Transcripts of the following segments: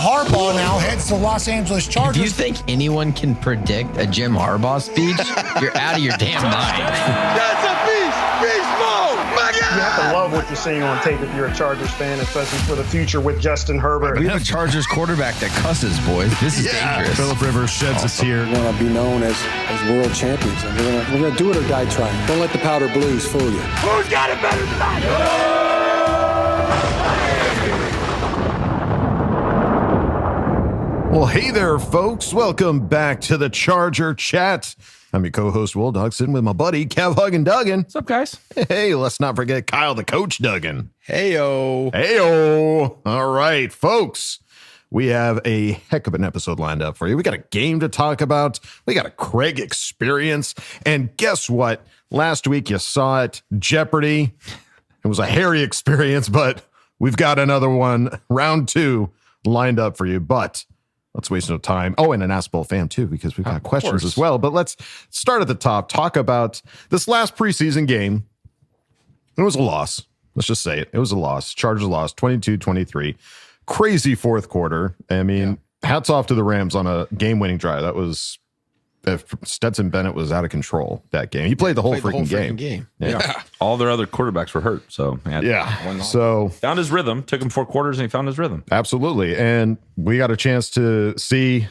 Harbaugh now heads to Los Angeles Chargers. Do you think anyone can predict a Jim Harbaugh speech? You're out of your damn mind. That's a beast mode. My God. You have to love what you're seeing on tape if you're a Chargers fan, especially for the future with Justin Herbert. We have a Chargers quarterback that cusses, boys. This is dangerous. Phillip Rivers sheds a tear. We want to be known as world champions, and we're gonna do it or die trying. Don't let the powder blues fool you. Who's got it better than I? Well, hey there, folks. Welcome back to the Charger Chat. I'm your co-host, Will Dog, sitting with my buddy, Kev Huggin Duggan. What's up, guys? Hey, let's not forget Kyle the Coach Duggan. Heyo. Heyo. All right, folks. We have a heck of an episode lined up for you. We got a game to talk about. We got a Craig experience. And guess what? Last week you saw it, Jeopardy. It was a hairy experience, but we've got another one, round 2, lined up for you. But let's waste no time. Oh, and an Ask Boltfam too, because we've got questions as well. But let's start at the top. Talk about this last preseason game. It was a loss. Let's just say it. It was a loss. Chargers lost 22-23. Crazy fourth quarter. I mean, hats off to the Rams on a game-winning drive. That was Stetson Bennett was out of control that game. He played the whole freaking game. Yeah. All their other quarterbacks were hurt. So, So found his rhythm. Took him 4 quarters and he found his rhythm. Absolutely. And we got a chance to see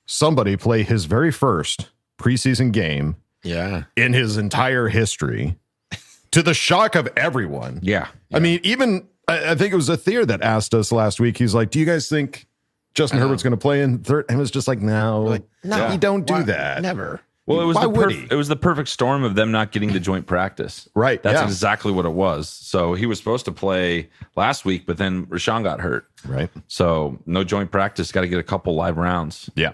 somebody play his very first preseason game in his entire history to the shock of everyone. Yeah. I mean, even I think it was Athir that asked us last week. He's like, do you guys think Justin Herbert's going to play in third? And it was just like, no, you don't do that. Never. Well, it was Why it was the perfect storm of them not getting the joint practice. Right. That's exactly what it was. So he was supposed to play last week, but then Rashawn got hurt. Right. So no joint practice. Got to get a couple live rounds. Yeah.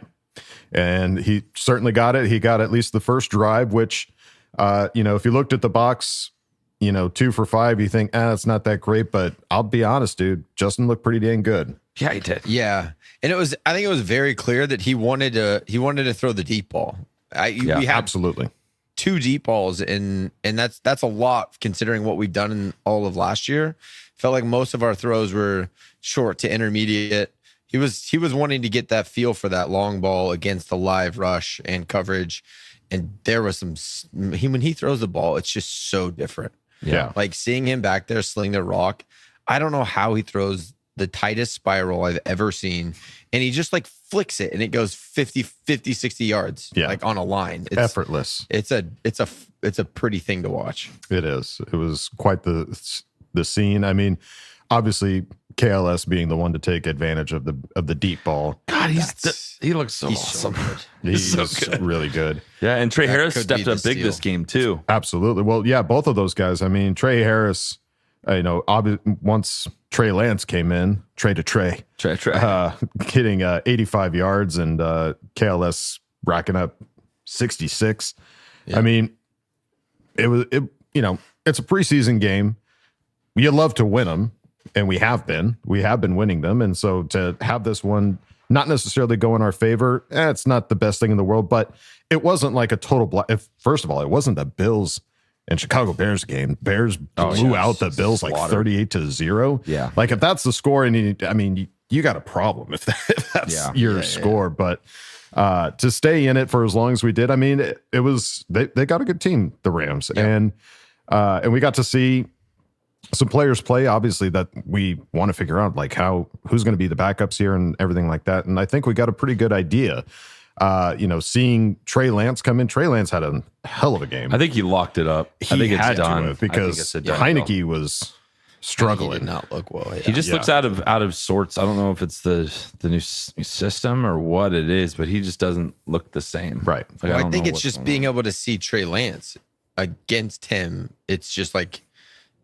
And he certainly got it. He got at least the first drive, which, if you looked at the box, 2 for 5, you think, it's not that great. But I'll be honest, dude, Justin looked pretty dang good. Yeah, he did. Yeah. And I think it was very clear that he wanted to throw the deep ball. We had absolutely 2 deep balls, and that's a lot considering what we've done in all of last year. Felt like most of our throws were short to intermediate. He was wanting to get that feel for that long ball against the live rush and coverage. And there was when he throws the ball, it's just so different. Yeah. Like seeing him back there sling the rock. I don't know how he throws the tightest spiral I've ever seen. And he just like flicks it and it goes 50, 60 yards like on a line. It's effortless. It's a pretty thing to watch. It is. It was quite the scene. I mean, obviously KLS being the one to take advantage of the deep ball. God, he looks so awesome. He's so really good. Yeah, and Trey Harris stepped up big this game too. Absolutely. Well, yeah, both of those guys. I mean, Trey Harris, once Trey Lance came in, Trey hitting 85 yards and KLS racking up 66. Yeah. I mean, it's a preseason game. You love to win them, and we have been winning them. And so to have this one not necessarily go in our favor, it's not the best thing in the world, but it wasn't like a total first of all, it wasn't the Bills and Chicago Bears game. Bears blew out the Bills like 38-0. Yeah. Like if that's the score, and you got a problem if that's your score. But to stay in it for as long as we did, I mean, it was they got a good team, the Rams, and we got to see some players play, obviously, that we want to figure out, like who's going to be the backups here and everything like that. And I think we got a pretty good idea. Seeing Trey Lance come in, Trey Lance had a hell of a game. I think he locked it up. I think had it's done to because Heineke was struggling. He did not look well. Yeah. He just looks out of sorts. I don't know if it's the new system or what it is, but he just doesn't look the same. Right. Like, I think it's just being able to see Trey Lance against him. It's just like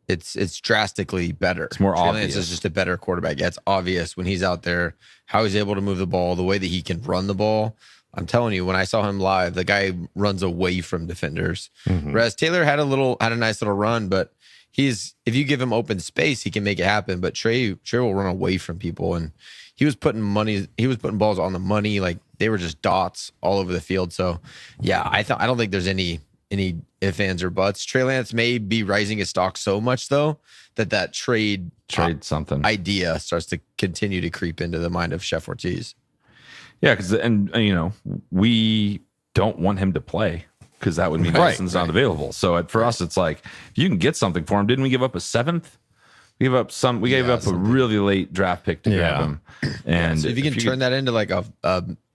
it's drastically better. It's more Trey obvious. Lance is just a better quarterback. Yeah, it's obvious when he's out there how he's able to move the ball, the way that he can run the ball. I'm telling you, when I saw him live, the guy runs away from defenders. Mm-hmm. Whereas Taylor had a nice little run, but if you give him open space, he can make it happen. But Trey will run away from people, and he was putting balls on the money, like they were just dots all over the field. So yeah, I don't think there's any any ifs, ands, or buts. Trey Lance may be rising his stock so much though that trade something idea starts to continue to creep into the mind of Chef Ortiz. Yeah, because we don't want him to play because that would mean Wilson's not available. So for us, it's like if you can get something for him. Didn't we give up a 7th? We gave up a really late draft pick to grab him. And so if you can turn that into like a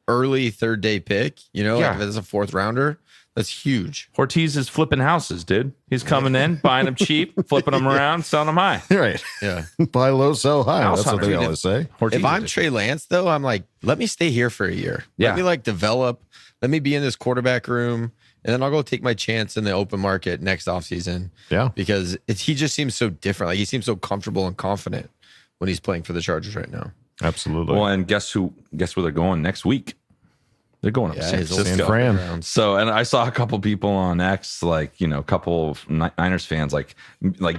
early 3rd day pick, like if it's a 4th rounder, that's huge. Ortiz is flipping houses, dude. He's coming in, buying them cheap, flipping them around, selling them high. Right. Yeah. Buy low, sell high. House That's what they hunter. always say. Ortiz If I'm is- Trey Lance, though, I'm like, let me stay here for a year. Yeah. Let me like develop. Let me be in this quarterback room, and then I'll go take my chance in the open market next offseason. Yeah. Because he just seems so different. Like he seems so comfortable and confident when he's playing for the Chargers right now. Absolutely. Well, and guess where they're going next week? They're going up to San his old Francisco. San Fran. So, and I saw a couple people on X, like, a couple of Niners fans, like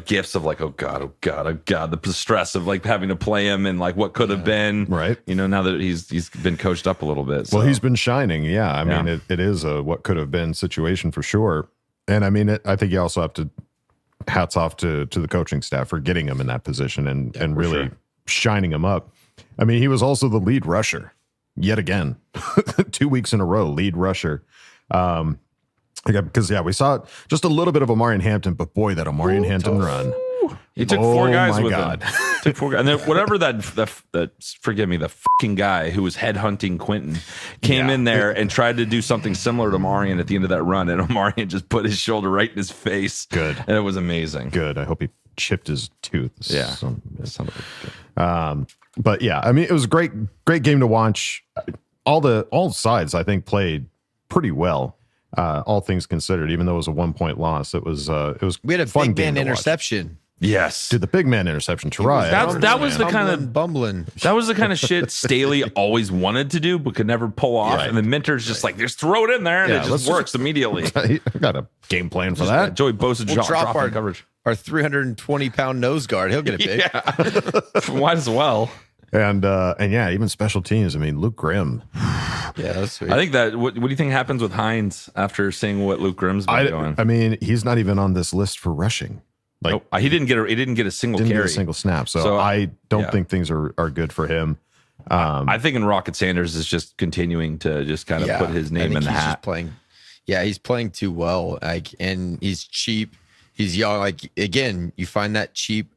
gifs of like, oh God, the stress of like having to play him and like what could have been, Right. Now that he's been coached up a little bit. So. Well, he's been shining. Yeah. I mean, it is a what could have been situation for sure. And I mean, I think you also have to hats off to the coaching staff for getting him in that position and really shining him up. I mean, he was also the lead rusher. Yet again, 2 weeks in a row, lead rusher. Because we saw just a little bit of Omarion Hampton, but boy, that Omarion Hampton run. He took 4 guys my with God. him. Took 4 guys. And then whatever that forgive me, the fucking guy who was headhunting Quentin came in there and tried to do something similar to Omarion at the end of that run. And Omarion just put his shoulder right in his face. Good. And it was amazing. Good. I hope he chipped his tooth. Yeah. But yeah, I mean, it was a great game to watch. All sides, I think, played pretty well. All things considered, even though it was a 1-point loss, it was We had a fun big game man to watch. interception. Yes. Dude, the big man interception, Tariah. That was the kind of Bumblin. That was the kind of shit Staley always wanted to do, but could never pull off. Right. And the Minter's just like, just throw it in there, and Yeah, it let's just works immediately. I got a game plan for that. Joey Bosa We'll drop dropping coverage. our 320-pound nose guard. He'll get a pick. Yeah, might as well. And yeah, even special teams. I mean, Luke Grimm. Yeah, that's sweet. I think that. What do you think happens with Hines after seeing what Luke Grimm's been doing? I mean, he's not even on this list for rushing. Like Nope. He didn't get a single didn't carry, get a single snap. So I don't think things are good for him. I think in Rocket Sanders is just continuing to just kind of put his name in the he's hat. just playing. Yeah, he's playing too well. Like, and he's cheap. He's young. Like, again, you find that cheap,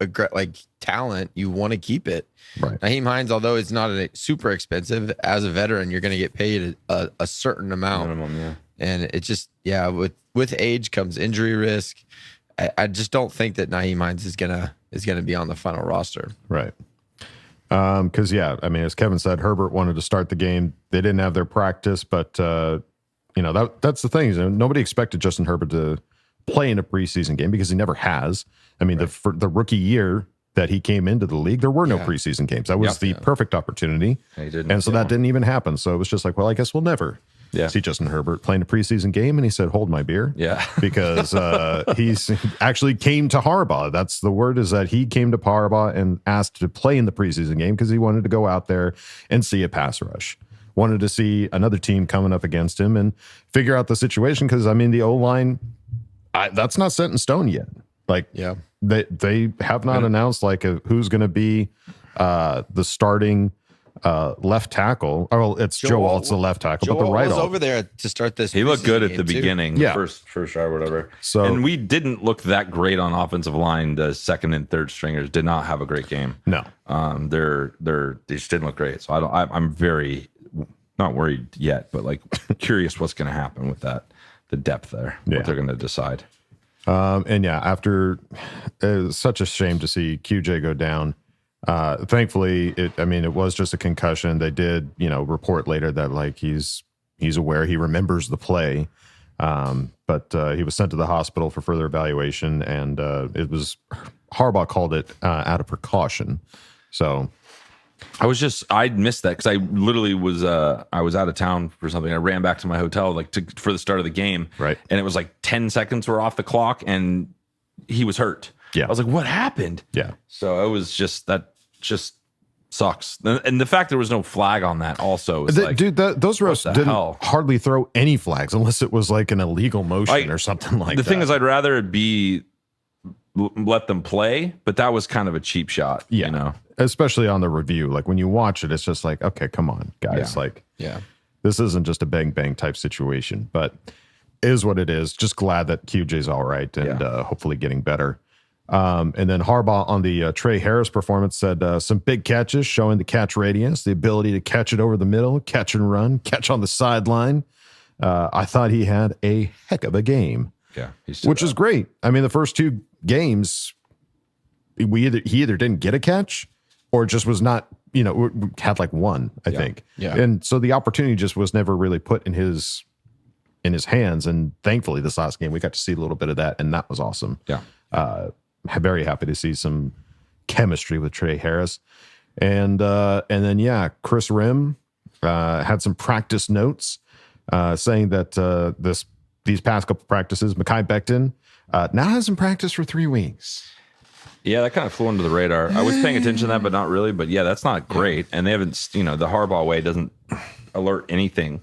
talent, you want to keep it. Right. Naheem Hines, although it's not super expensive, as a veteran, you're going to get paid a certain amount. Minimum, yeah. And it just, with age comes injury risk. I just don't think that Naheem Hines is gonna be on the final roster. Right. Because I mean, as Kevin said, Herbert wanted to start the game. They didn't have their practice, but that's the thing. Nobody expected Justin Herbert to play in a preseason game because he never has. I mean, for the rookie year that he came into the league, there were no preseason games. That was the perfect opportunity. He didn't. And so that didn't even happen. So it was just like, well, I guess we'll never see Justin Herbert playing a preseason game. And he said, hold my beer. Yeah. Because he's actually came to Harbaugh. That's the word, is that he came to Harbaugh and asked to play in the preseason game because he wanted to go out there and see a pass rush. Wanted to see another team coming up against him and figure out the situation. Because, I mean, the O-line, that's not set in stone yet. Like, they have not announced who's going to be the starting left tackle. Oh, well, it's Joe Alt's the left tackle, but the right was Alt. over there to start this. He looked good preseason at the game, too. beginning, first drive or whatever. So, and we didn't look that great on offensive line. The second and third stringers did not have a great game. No, they just didn't look great. So I'm very not worried yet, but curious what's going to happen with that, the depth there, what they're going to decide. After it was such a shame to see QJ go down. Thankfully, it was just a concussion. They did, report later that he's aware, he remembers the play, but he was sent to the hospital for further evaluation, and Harbaugh called it out of precaution. So I'd missed that because I literally was I was out of town for something. I ran back to my hotel for the start of the game, right? And it was 10 seconds were off the clock, and he was hurt. Yeah, I was like, "What happened?" Yeah, so it was just sucks. And the fact there was no flag on that also is those refs didn't hell? hardly throw any flags unless it was like an illegal motion or something like that. The thing is, I'd rather it be let them play, but that was kind of a cheap shot. Yeah, you know, especially on the review. Like when you watch it, it's just like, okay, come on, guys. This isn't just a bang bang type situation, but it is what it is. Just glad that QJ's all right and hopefully getting better. And then Harbaugh on the Trey Harris performance said some big catches showing the catch radius, the ability to catch it over the middle, catch and run, catch on the sideline. I thought he had a heck of a game. Yeah, which is great. I mean, the first 2 games, he either didn't get a catch or just was not, had like one, I think. Yeah. And so the opportunity just was never really put in his hands. And thankfully this last game, we got to see a little bit of that. And that was awesome. Yeah. Very happy to see some chemistry with Trey Harris. And then, Chris Rim had some practice notes saying that these past couple practices, Mekhi Becton now hasn't practiced for 3 weeks. Yeah, that kind of flew under the radar. I was paying attention to that, but not really. But yeah, that's not great. And they haven't, the Harbaugh way doesn't alert anything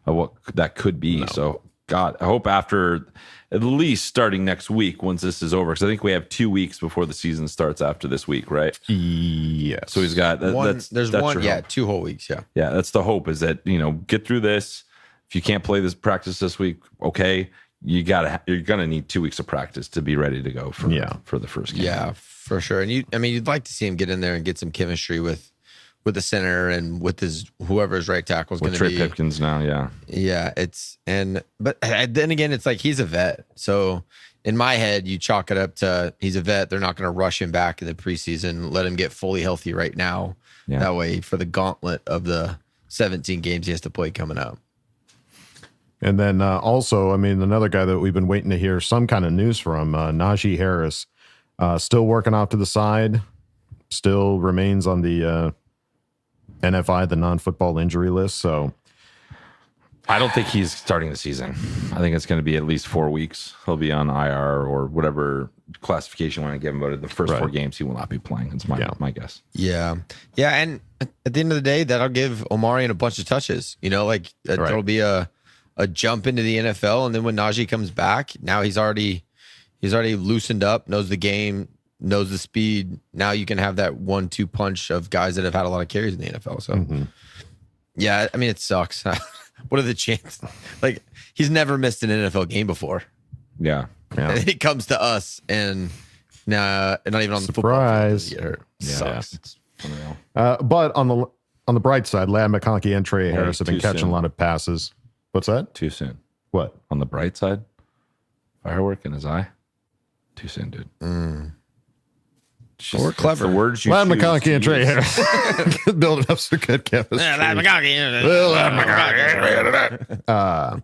of what that could be. No. So, God, I hope after at least starting next week, once this is over, because I think we have 2 weeks before the season starts after this week, right? Yeah. So he's got that's 2 whole weeks. Yeah. Yeah, that's the hope, is that get through this. If you can't play this practice this week, okay, you're gonna need 2 weeks of practice to be ready to go for the first game. Yeah, for sure. And you'd like to see him get in there and get some chemistry with the center and with whoever his right tackle is going to be. Trey Pipkins now, yeah. Yeah, but then again, it's like he's a vet. So in my head, you chalk it up to he's a vet. They're not going to rush him back in the preseason. Let him get fully healthy right now. Yeah. That way, for the gauntlet of the 17 games he has to play coming up. And then also, I mean, another guy that we've been waiting to hear some kind of news from, Najee Harris, still working off to the side, still remains on the NFI, the non-football injury list. So I don't think he's starting the season. I think it's going to be at least 4 weeks. He'll be on IR or whatever classification when I give him, but the first 4 games he will not be playing. It's my guess. Yeah. Yeah. And at the end of the day, that'll give Omarion a bunch of touches. There'll be a jump into the NFL. And then when Najee comes back, now he's already loosened up, knows the game, knows the speed. Now you can have that 1-2 punch of guys that have had a lot of carries in the NFL. So, yeah, I mean, it sucks. What are the chances? Like, he's never missed an NFL game before. Yeah. And it comes to us, and not even on the surprise. Football field. Yeah. Sucks. It's unreal. But on the bright side, Ladd McConkey and Trey Harris have been catching a lot of passes. What's that? Too soon. What? On the bright side? Firework in his eye? Too soon, dude. We're clever. The words you Ladd choose McConkey to and Trey use. Harris building up some good chemistry. Ladd McConkey.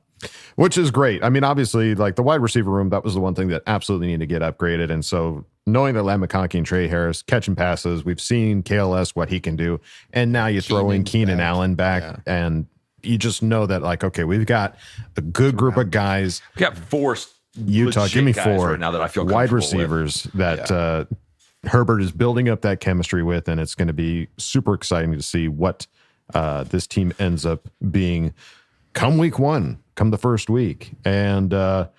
Which is great. I mean, obviously, like the wide receiver room, that was the one thing that absolutely needed to get upgraded. And so knowing that Ladd McConkey and Trey Harris catching passes, we've seen KLS, what he can do. And now you throw in Keenan Allen back and you just know that, like, okay, we've got a good group of guys. We got 4 Utah, give me 4 right now that I feel wide receivers that Herbert is building up that chemistry with, and it's going to be super exciting to see what this team ends up being come week 1, come the first week. And the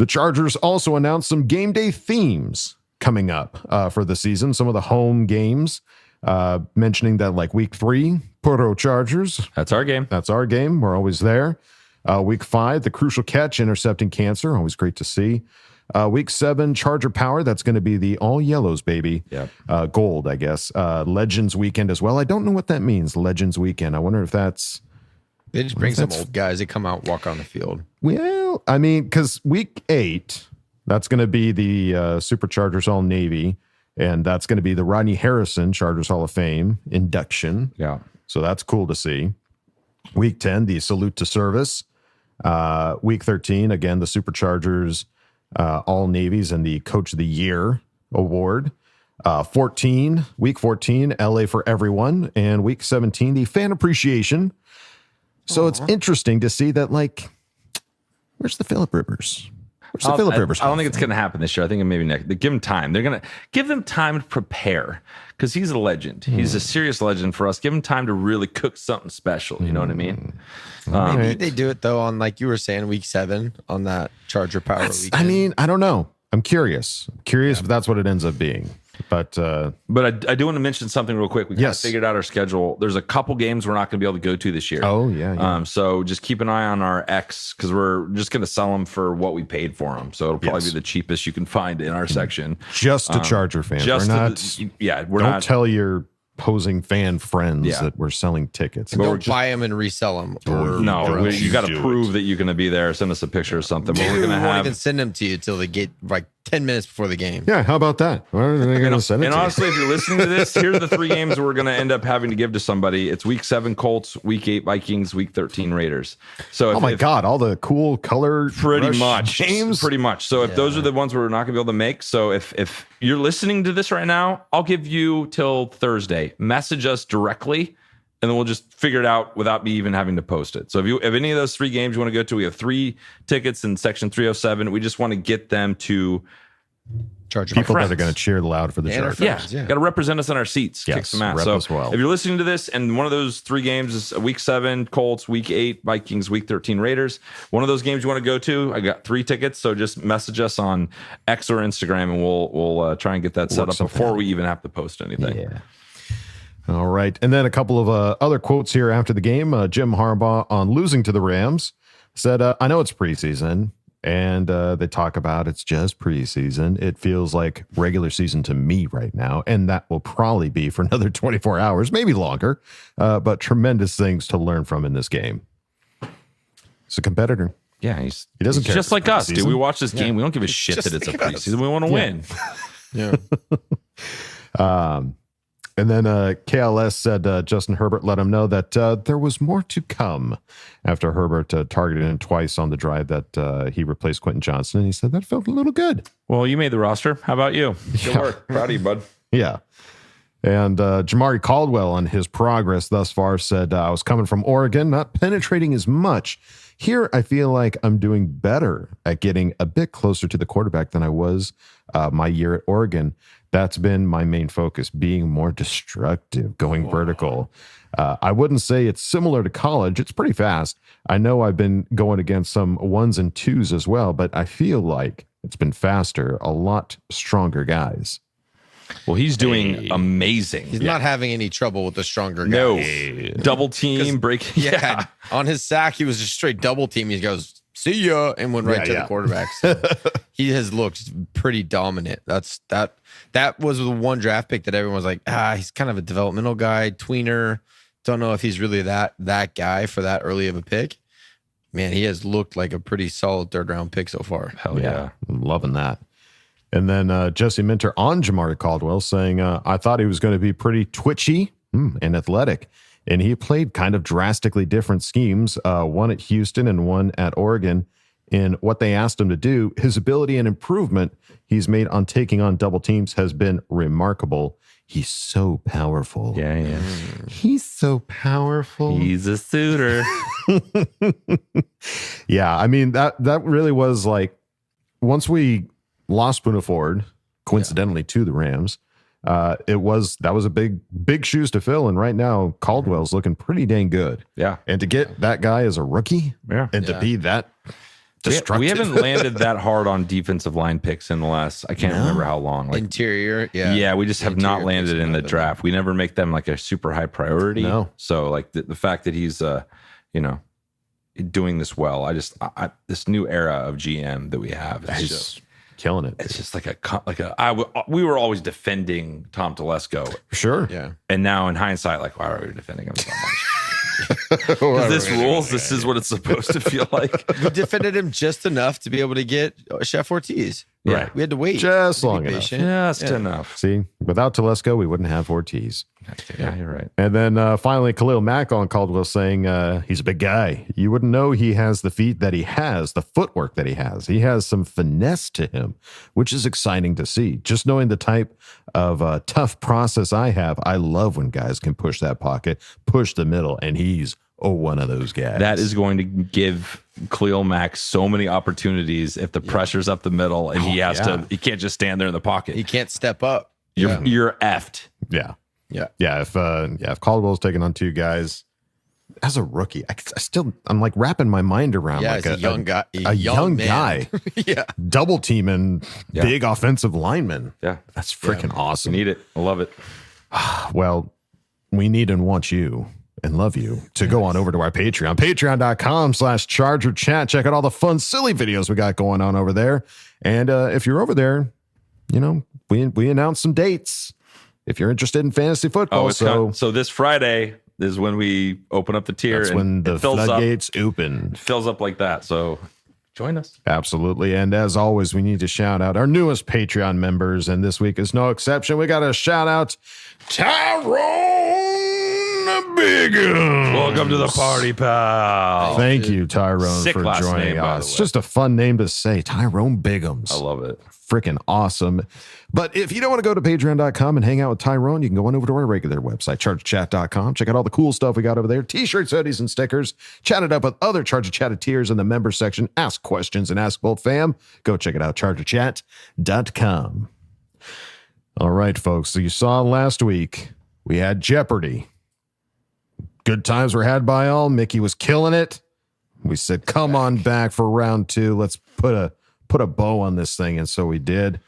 Chargers also announced some game day themes coming up for the season, some of the home games, mentioning that like week 3, Puro Chargers. That's our game. That's our game. We're always there. Week 5, the crucial catch, intercepting cancer. Always great to see. Week 7, Charger Power. That's going to be the all yellows, baby. Yep. Gold, I guess. Legends Weekend as well. I don't know what that means, Legends Weekend. I wonder if that's... They just bring some old guys that come out and walk on the field. Well, I mean, because week 8, that's going to be the Superchargers All Navy, and that's going to be the Rodney Harrison Chargers Hall of Fame induction. Yeah. So that's cool to see. Week 10, the Salute to Service. Week 13, again, the Superchargers All Navies and the Coach of the Year award. Week 14, LA for Everyone. And week 17, the Fan Appreciation. So it's interesting to see that, like, where's the Phillip Rivers? the Philip Rivers I don't Hall think it's going to happen this year. I think it maybe next. They give him time. They're going to give them time to prepare because he's a legend. He's a serious legend for us. Give him time to really cook something special. You know what I mean? Maybe they do it though on, like you were saying, week 7 on that Charger Power weekend. I mean, I don't know. I'm curious. If that's what it ends up being. But I do want to mention something real quick. We kind of figured out our schedule. There's a couple games we're not going to be able to go to this year. Oh, yeah. So just keep an eye on our X because we're just going to sell them for what we paid for them. So it'll probably be the cheapest you can find in our section. Just to Charger fans. We're not. Don't tell your opposing fan friends that we're selling tickets. Don't buy them and resell them. You got to prove that you're going to be there. Send us a picture or something. But we're going to won't even send them to you till they get like 10 minutes before the game. Yeah, how about that? Why are they going to send it and to honestly, you? if you're listening to this, here are the 3 games we're going to end up having to give to somebody. It's week 7 Colts, week 8 Vikings, week 13 Raiders. So oh my God, all the cool color pretty much games. Pretty much. So if those are the ones we're not going to be able to make. So if you're listening to this right now, I'll give you till Thursday. Message us directly. And then we'll just figure it out without me even having to post it. So if any of those 3 games you want to go to, we have 3 tickets in section 307. We just want to get them to Charger people friends. that are going to cheer loud for the Chargers. Yeah. Got to represent us in our seats. Kick some ass. So if you're listening to this and one of those 3 games is week 7 Colts, week 8 Vikings, week 13 Raiders, one of those games you want to go to, I got 3 tickets. So just message us on X or Instagram and we'll try and get that set up before we even have to post anything. Yeah. All right. And then a couple of other quotes here after the game. Jim Harbaugh on losing to the Rams said, I know it's preseason. And they talk about it's just preseason. It feels like regular season to me right now. And that will probably be for another 24 hours, maybe longer. But tremendous things to learn from in this game. He's a competitor. Yeah, he doesn't care. Just like us, dude. We watch this game. We don't give a shit that it's a preseason. We want to win. And then KLS said Justin Herbert let him know that there was more to come after Herbert targeted him twice on the drive that he replaced Quentin Johnson. And he said that felt a little good. Well, you made the roster. How about you? Good work. Proud of you, bud. Yeah. And Jamari Caldwell on his progress thus far said, I was coming from Oregon, not penetrating as much. Here, I feel like I'm doing better at getting a bit closer to the quarterback than I was my year at Oregon. That's been my main focus, being more destructive, going vertical. I wouldn't say it's similar to college. It's pretty fast. I know I've been going against some 1s and 2s as well, but I feel like it's been faster, a lot stronger guys. Well, he's doing amazing. He's not having any trouble with the stronger guys. No. Double team, break. Yeah. On his sack, he was just straight double team. He goes, see ya, and went right to the quarterback. So he has looked pretty dominant. That was the one draft pick that everyone was like, he's kind of a developmental guy, tweener. Don't know if he's really that guy for that early of a pick. Man, he has looked like a pretty solid 3rd round pick so far. Hell yeah. I'm loving that. And then Jesse Minter on Jamari Caldwell saying, I thought he was going to be pretty twitchy and athletic. And he played kind of drastically different schemes, one at Houston and one at Oregon. In what they asked him to do, his ability and improvement he's made on taking on double teams has been remarkable. He's so powerful. Yeah. He's so powerful. He's a suitor. Yeah, I mean, that really was like, once we lost Boone Ford, coincidentally to the Rams, that was a big shoes to fill. And right now, Caldwell's looking pretty dang good. Yeah. And to get that guy as a rookie and to be that destructive. We haven't landed that hard on defensive line picks in the last, I can't remember how long. Like, interior, yeah, we just have not landed in the draft. We never make them like a super high priority. No. So like the fact that he's, doing this well, I this new era of GM that we have is just killing it. It's just we were always defending Tom Telesco. Sure. Yeah. And now in hindsight, like, why are we defending him so much? Because this rules, this is what it's supposed to feel like. We defended him just enough to be able to get Chef Ortiz. Right. We had to wait. Just long enough. Just enough. See, without Telesco, we wouldn't have Ortiz. Yeah, you're right. And then finally, Khalil Mack on Caldwell saying he's a big guy. You wouldn't know he has the feet that he has, the footwork that he has. He has some finesse to him, which is exciting to see. Just knowing the type of tough process I have, I love when guys can push that pocket, push the middle, and he's one of those guys. That is going to give Khalil Mack so many opportunities if the pressure's up the middle and he can't just stand there in the pocket. He can't step up. You're effed. Yeah. Yeah. Yeah. If Caldwell's taking on two guys as a rookie, I'm like wrapping my mind around like a young guy, a young man. guy, yeah, double teaming big offensive linemen. Yeah. That's freaking awesome. Need it. I love it. Well, we need and want you and love you to go on over to our Patreon, patreon.com/ChargerChat. Check out all the fun, silly videos we got going on over there. And if you're over there, we announced some dates if you're interested in fantasy football. So this Friday is when we open up the tier. That's when the floodgates open. It fills up like that. So join us. Absolutely. And as always, we need to shout out our newest Patreon members. And this week is no exception. We got to shout out Tyrone Biggums. Welcome to the party, pal. Thank you, Tyrone, Sick for last joining name, by us. the way. Just a fun name to say, Tyrone Biggums. I love it. Freaking awesome. But if you don't want to go to patreon.com and hang out with Tyrone, you can go on over to our regular website, chargerchat.com. Check out all the cool stuff we got over there. T-shirts, hoodies, and stickers. Chat it up with other Charger Chat tiers in the member section. Ask questions and Ask Boltfam. Go check it out, chargerchat.com. All right, folks. So you saw last week, we had Jeopardy. Good times were had by all. Mickey was killing it. We said, come on back for round 2. Let's put a bow on this thing. And so we did.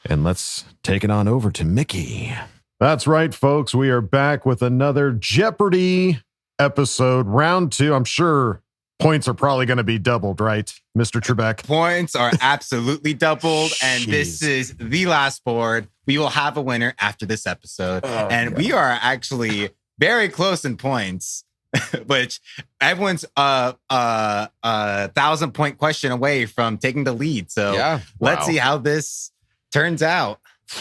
And let's take it on over to Mickey. That's right, folks. We are back with another Jeopardy episode, round 2. I'm sure points are probably going to be doubled, right, Mr. Trebek? Points are absolutely doubled. And this is the last board. We will have a winner after this episode. We are actually very close in points, which everyone's 1,000-point question away from taking the lead. So let's see how this turns out.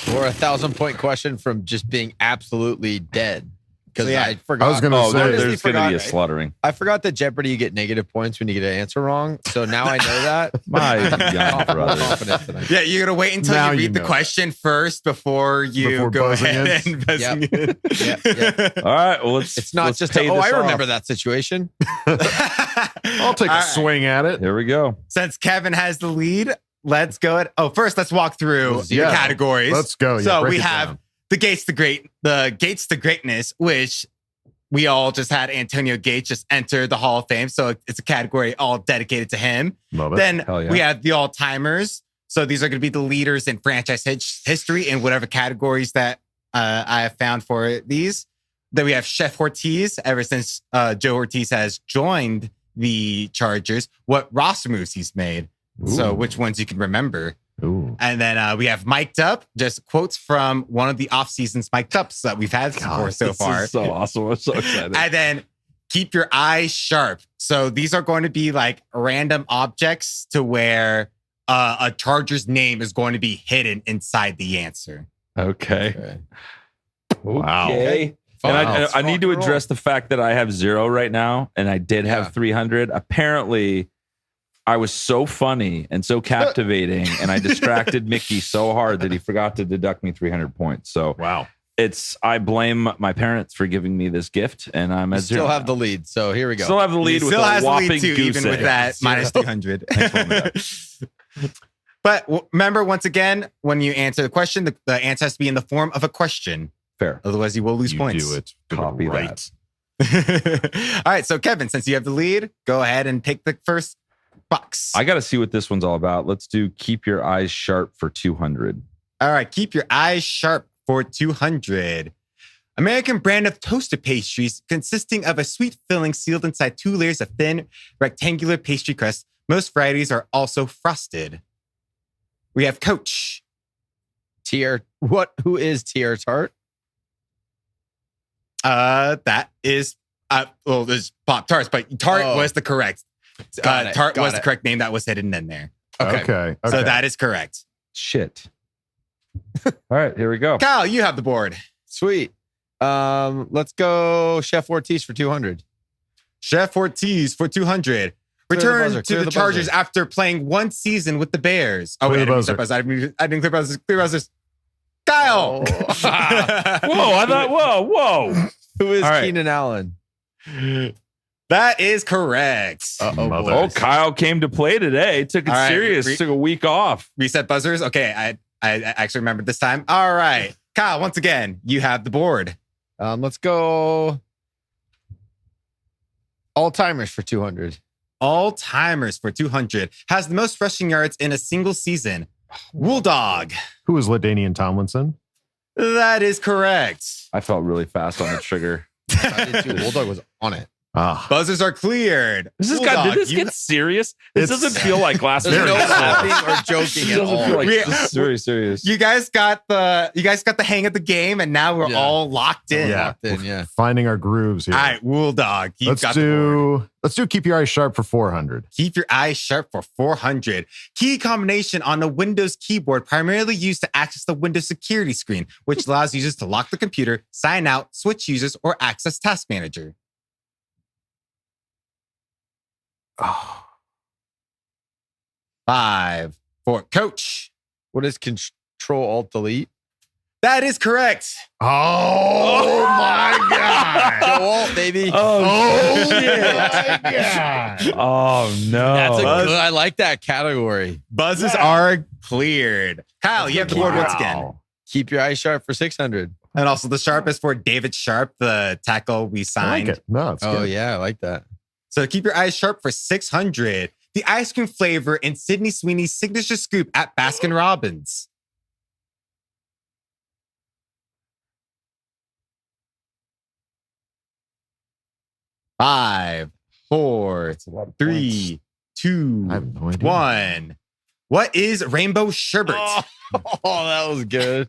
Or 1,000-point question from just being absolutely dead. Because I forgot. I was going to say, there's going to be a slaughtering. I forgot that Jeopardy, you get negative points when you get an answer wrong. So now I know that. My young brother. Yeah, you're going to wait until you read the question first before you go ahead and buzzing in. All right. Well, it's not just, I remember that situation. I'll take a swing at it. Here we go. Since Kevin has the lead, let's go. First, let's walk through the categories. Let's go. So we have the Gates to Greatness, which we all just had Antonio Gates just enter the Hall of Fame. So it's a category all dedicated to him. Love it. Then we have the all-timers. So these are going to be the leaders in franchise history in whatever categories that I have found for these. Then we have Chef Ortiz. Ever since Joe Ortiz has joined the Chargers, what roster moves he's made. Ooh. So which ones you can remember. Ooh. And then we have Mic'd Up, just quotes from one of the off-seasons Mic'd Ups that we've had so far. This is so awesome. I'm so excited. And then Keep Your Eyes Sharp. So these are going to be like random objects to where a Charger's name is going to be hidden inside the answer. Okay. Wow. Okay. And I need to address the fact that I have 0 right now, and I did have 300. Apparently, I was so funny and so captivating, and I distracted Mickey so hard that he forgot to deduct me 300 points. So wow, I blame my parents for giving me this gift, and I'm at 0. Still have the lead, so here we go. Still have the lead with a whopping goose even with that minus 300. But remember, once again, when you answer the question, the answer has to be in the form of a question. Fair. Otherwise, you will lose points. Do it. Copy right. All right, so Kevin, since you have the lead, go ahead and pick the first box. I got to see what this one's all about. Let's do Keep Your Eyes Sharp for 200. All right, Keep Your Eyes Sharp for 200. American brand of toaster pastries consisting of a sweet filling sealed inside 2 layers of thin, rectangular pastry crust. Most varieties are also frosted. We have Coach. Who is Tier Tart? That is, there's Pop Tarts, but Tart was the correct. Tart was the correct name that was hidden in there. Okay. So that is correct. Shit. All right, here we go. Kyle, you have the board. Sweet. Let's go Chef Ortiz for 200. Chef Ortiz for 200. Returned to the Chargers after playing 1 season with the Bears. Oh, wait, I didn't clear buzzers. Clear buzzers. Kyle. Whoa, I thought, whoa. Who is Keenan Allen? That is correct. Oh, Kyle came to play today. Took it serious. Took a week off. Reset buzzers. Okay, I actually remembered this time. All right. Kyle, once again, you have the board. Let's go all-timers for 200. All-timers for 200. Has the most rushing yards in a single season. Wool Dog. Who is LaDainian Tomlinson? That is correct. I felt really fast on the trigger. I did too. Wool Dog was on it. Buzzers are cleared. Did this get serious? This doesn't feel like last week. There's no laughing or joking at all. Feel like this is very serious. You guys got the hang of the game, and now we're all locked in. Yeah. Finding our grooves here. All right, Wool Dog. Let's do keep your eyes sharp for 400. Keep your eyes sharp for 400. Key combination on a Windows keyboard, primarily used to access the Windows security screen, which allows users to lock the computer, sign out, switch users, or access Task Manager. 5, 4, Coach. What is Control-Alt-Delete? That is correct. Oh my God. Go Alt, baby. Oh shit. My God. Oh no. That's good. I like that category. Buzzes are cleared. Kyle, you have the board once again. Keep your eyes sharp for 600. And also the sharp is for David Sharp, the tackle we I signed. like it. No, it's good. Yeah, I like that. So keep your eyes sharp for 600. The ice cream flavor in Sydney Sweeney's signature scoop at Baskin Robbins. Five, four, three, two, I have no idea. 1. What is rainbow sherbet? Oh, that was good.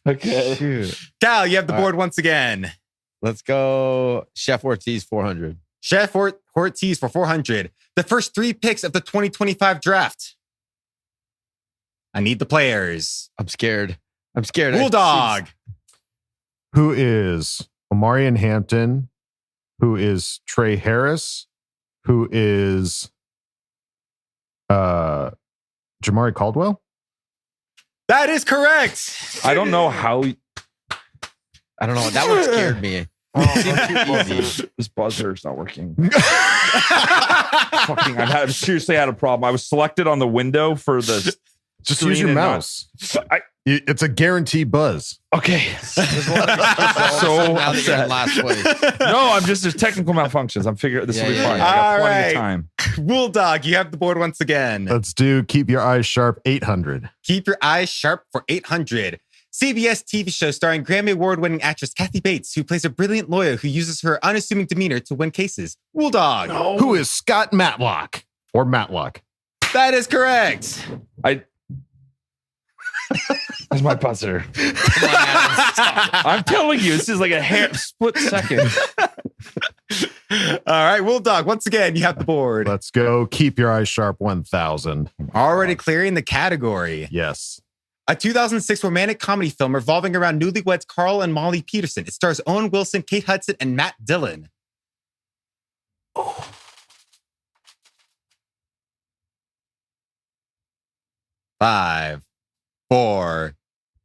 Okay. Shoot. Cal, you have the board once again. Let's go Chef Ortiz 400. Chef Ortiz for 400. The first 3 picks of the 2025 draft. I need the players. I'm scared. Bulldog. Who is Omarion Hampton? Who is Trey Harris? Who is Jamari Caldwell? That is correct. I don't know how. I don't know. That one scared me. It seemed too easy. This buzzer is not working. I've seriously had a problem. I was selected on the window for the. Just use your mouse. It's a guaranteed buzz. Okay. So upset. Last place. No, there's technical malfunctions. I'm figuring this will be Yeah, fine. yeah. I got All plenty right. of time. Bulldog, you have the board once again. Let's do keep your eyes sharp 800. Keep your eyes sharp for 800. CBS TV show starring Grammy Award-winning actress Kathy Bates, who plays a brilliant lawyer who uses her unassuming demeanor to win cases. Bulldog. Who is Scott Matlock or Matlock? That is correct. That's my buzzer. I'm telling you, this is like a split second. All right, Bulldog, once again, you have the board. Let's go keep your eyes sharp 1000. Already clearing the category. Yes. A 2006 romantic comedy film revolving around newlyweds Carl and Molly Peterson. It stars Owen Wilson, Kate Hudson, and Matt Dillon. Five, 4,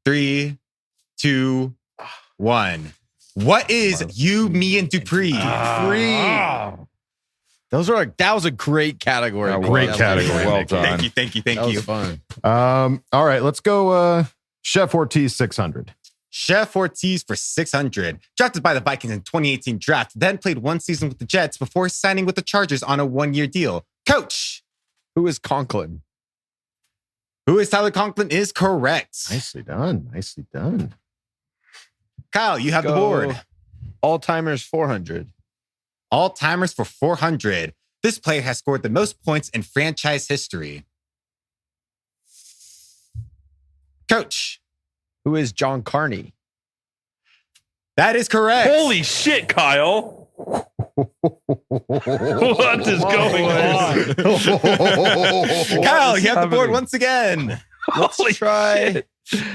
3, 2, 1. What is You, Me, and Dupree? That was a great category. Yeah, man. great That was category. good. Well done. Thank you. That was fun. All right, let's go Chef Ortiz 600. Chef Ortiz for 600. Drafted by the Vikings in 2018 draft, then played 1 season with the Jets before signing with the Chargers on a 1-year deal. Coach. Who is Conklin? Who is Tyler Conklin is correct. Nicely done. Kyle, you have the board. All-timers 400. All-timers for 400. This player has scored the most points in franchise history. Coach. Who is John Carney? That is correct. Holy shit, Kyle. What is going on? Kyle, you have the board happening? once again. Let's try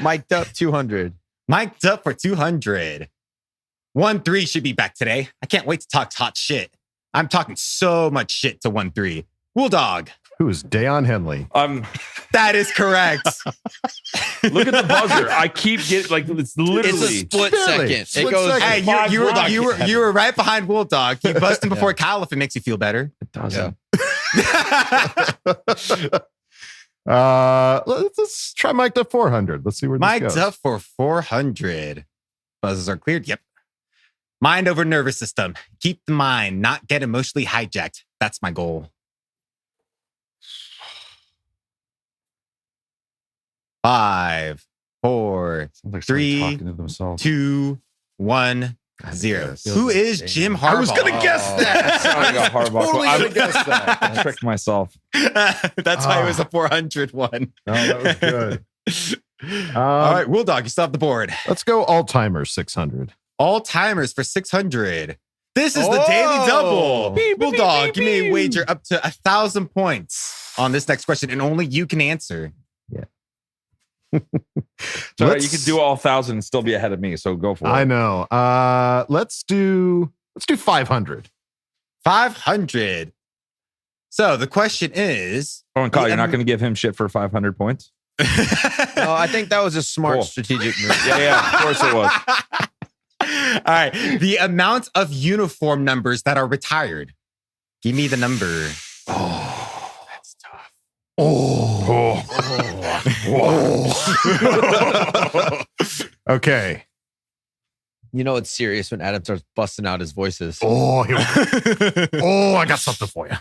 mic'd up 200. Mic'd up for 200. 1-3 should be back today. I can't wait to talk hot shit. I'm talking so much shit to 1-3. Bulldog. Who is Dayon Henley? That is correct. Look at the buzzer. I keep getting it's literally It's a split Barely. second. Split It goes. second. Hey, you were right behind Wool Dog. You buzzed him before Kyle if it makes you feel better. It doesn't. Let's try Mike to 400. Let's see where this Mic'd goes. up for 400. Buzzers are cleared. Yep. Mind over nervous system. Keep the mind, not get emotionally hijacked. That's my goal. 5, 4, Sounds like somebody 3, talking to themselves. 2, 1. 0. Who is Jim Harbaugh? I was going to guess that. Sounded like a Harbaugh. Totally I gonna guess that. I tricked myself. That's why it was a 400 one. No, that was good. All right, Wool Dog, you still have the board. Let's go all-timers 600. All timers for 600. This is the daily double. Wool Dog, give me a wager up to 1,000 points on this next question, and only you can answer. It's all right, you can do all 1,000 and still be ahead of me, so go for it. I know. Let's do 500. 500. So the question is... Oh, and Kyle, you're not going to give him shit for 500 points? No, I think that was a smart Cool. strategic move. Yeah, of course it was. All right. The amount of uniform numbers that are retired. Give me the number. Oh. That's tough. Okay. You know it's serious when Adam starts busting out his voices. Oh, I got something for you.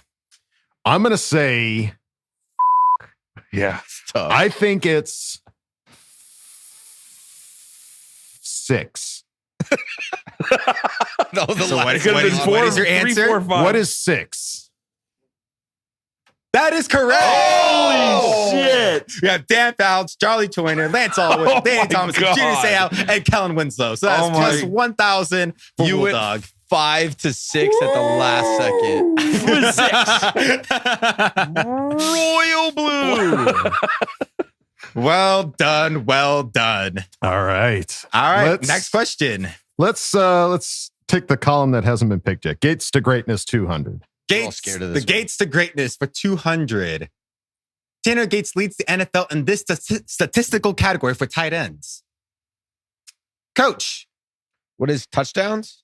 I'm going to say, Yeah. It's tough. I think it's 6. No, the So last what one is- what is your answer? 3, 4, 5. What is 6? That is correct. Holy shit. We have Dan Fouts, Charlie Toyner, Lance Allwood, Oh Danny my Thomas, God. Junior Seau, and Kellen Winslow. So that's Oh my- plus 1,000 for You Wool went Dog. 5 to 6 at the last second. Royal blue. Well done. Well done. All right. All right. Let's- Next question. Let's take the column that hasn't been picked yet. Gates to Greatness 200. all Gates, scared of the this one. Gates to greatness for 200. Tanner Gates leads the NFL in this statistical category for tight ends. Coach, What is touchdowns?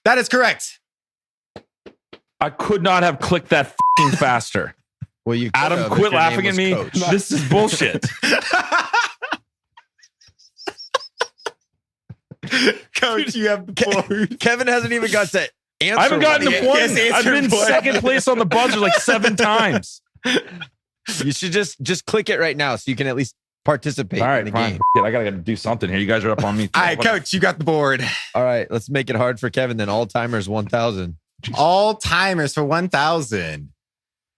that is correct. I could not have clicked that fucking faster. Well, you Adam, could've if quit your name laughing at was me. Coach. This is bullshit. Coach, you have the board. Kevin hasn't even got to answer. I haven't gotten one to yet. one. Yes, answer I've been one. second place on the buzzer like 7 times. You should just click it right now so you can at least participate All in right, the fine. game. Shit, I gotta do something here. You guys are up on me. All right, Coach, you got the board. All right, let's make it hard for Kevin then. All timers 1,000. All timers for 1,000.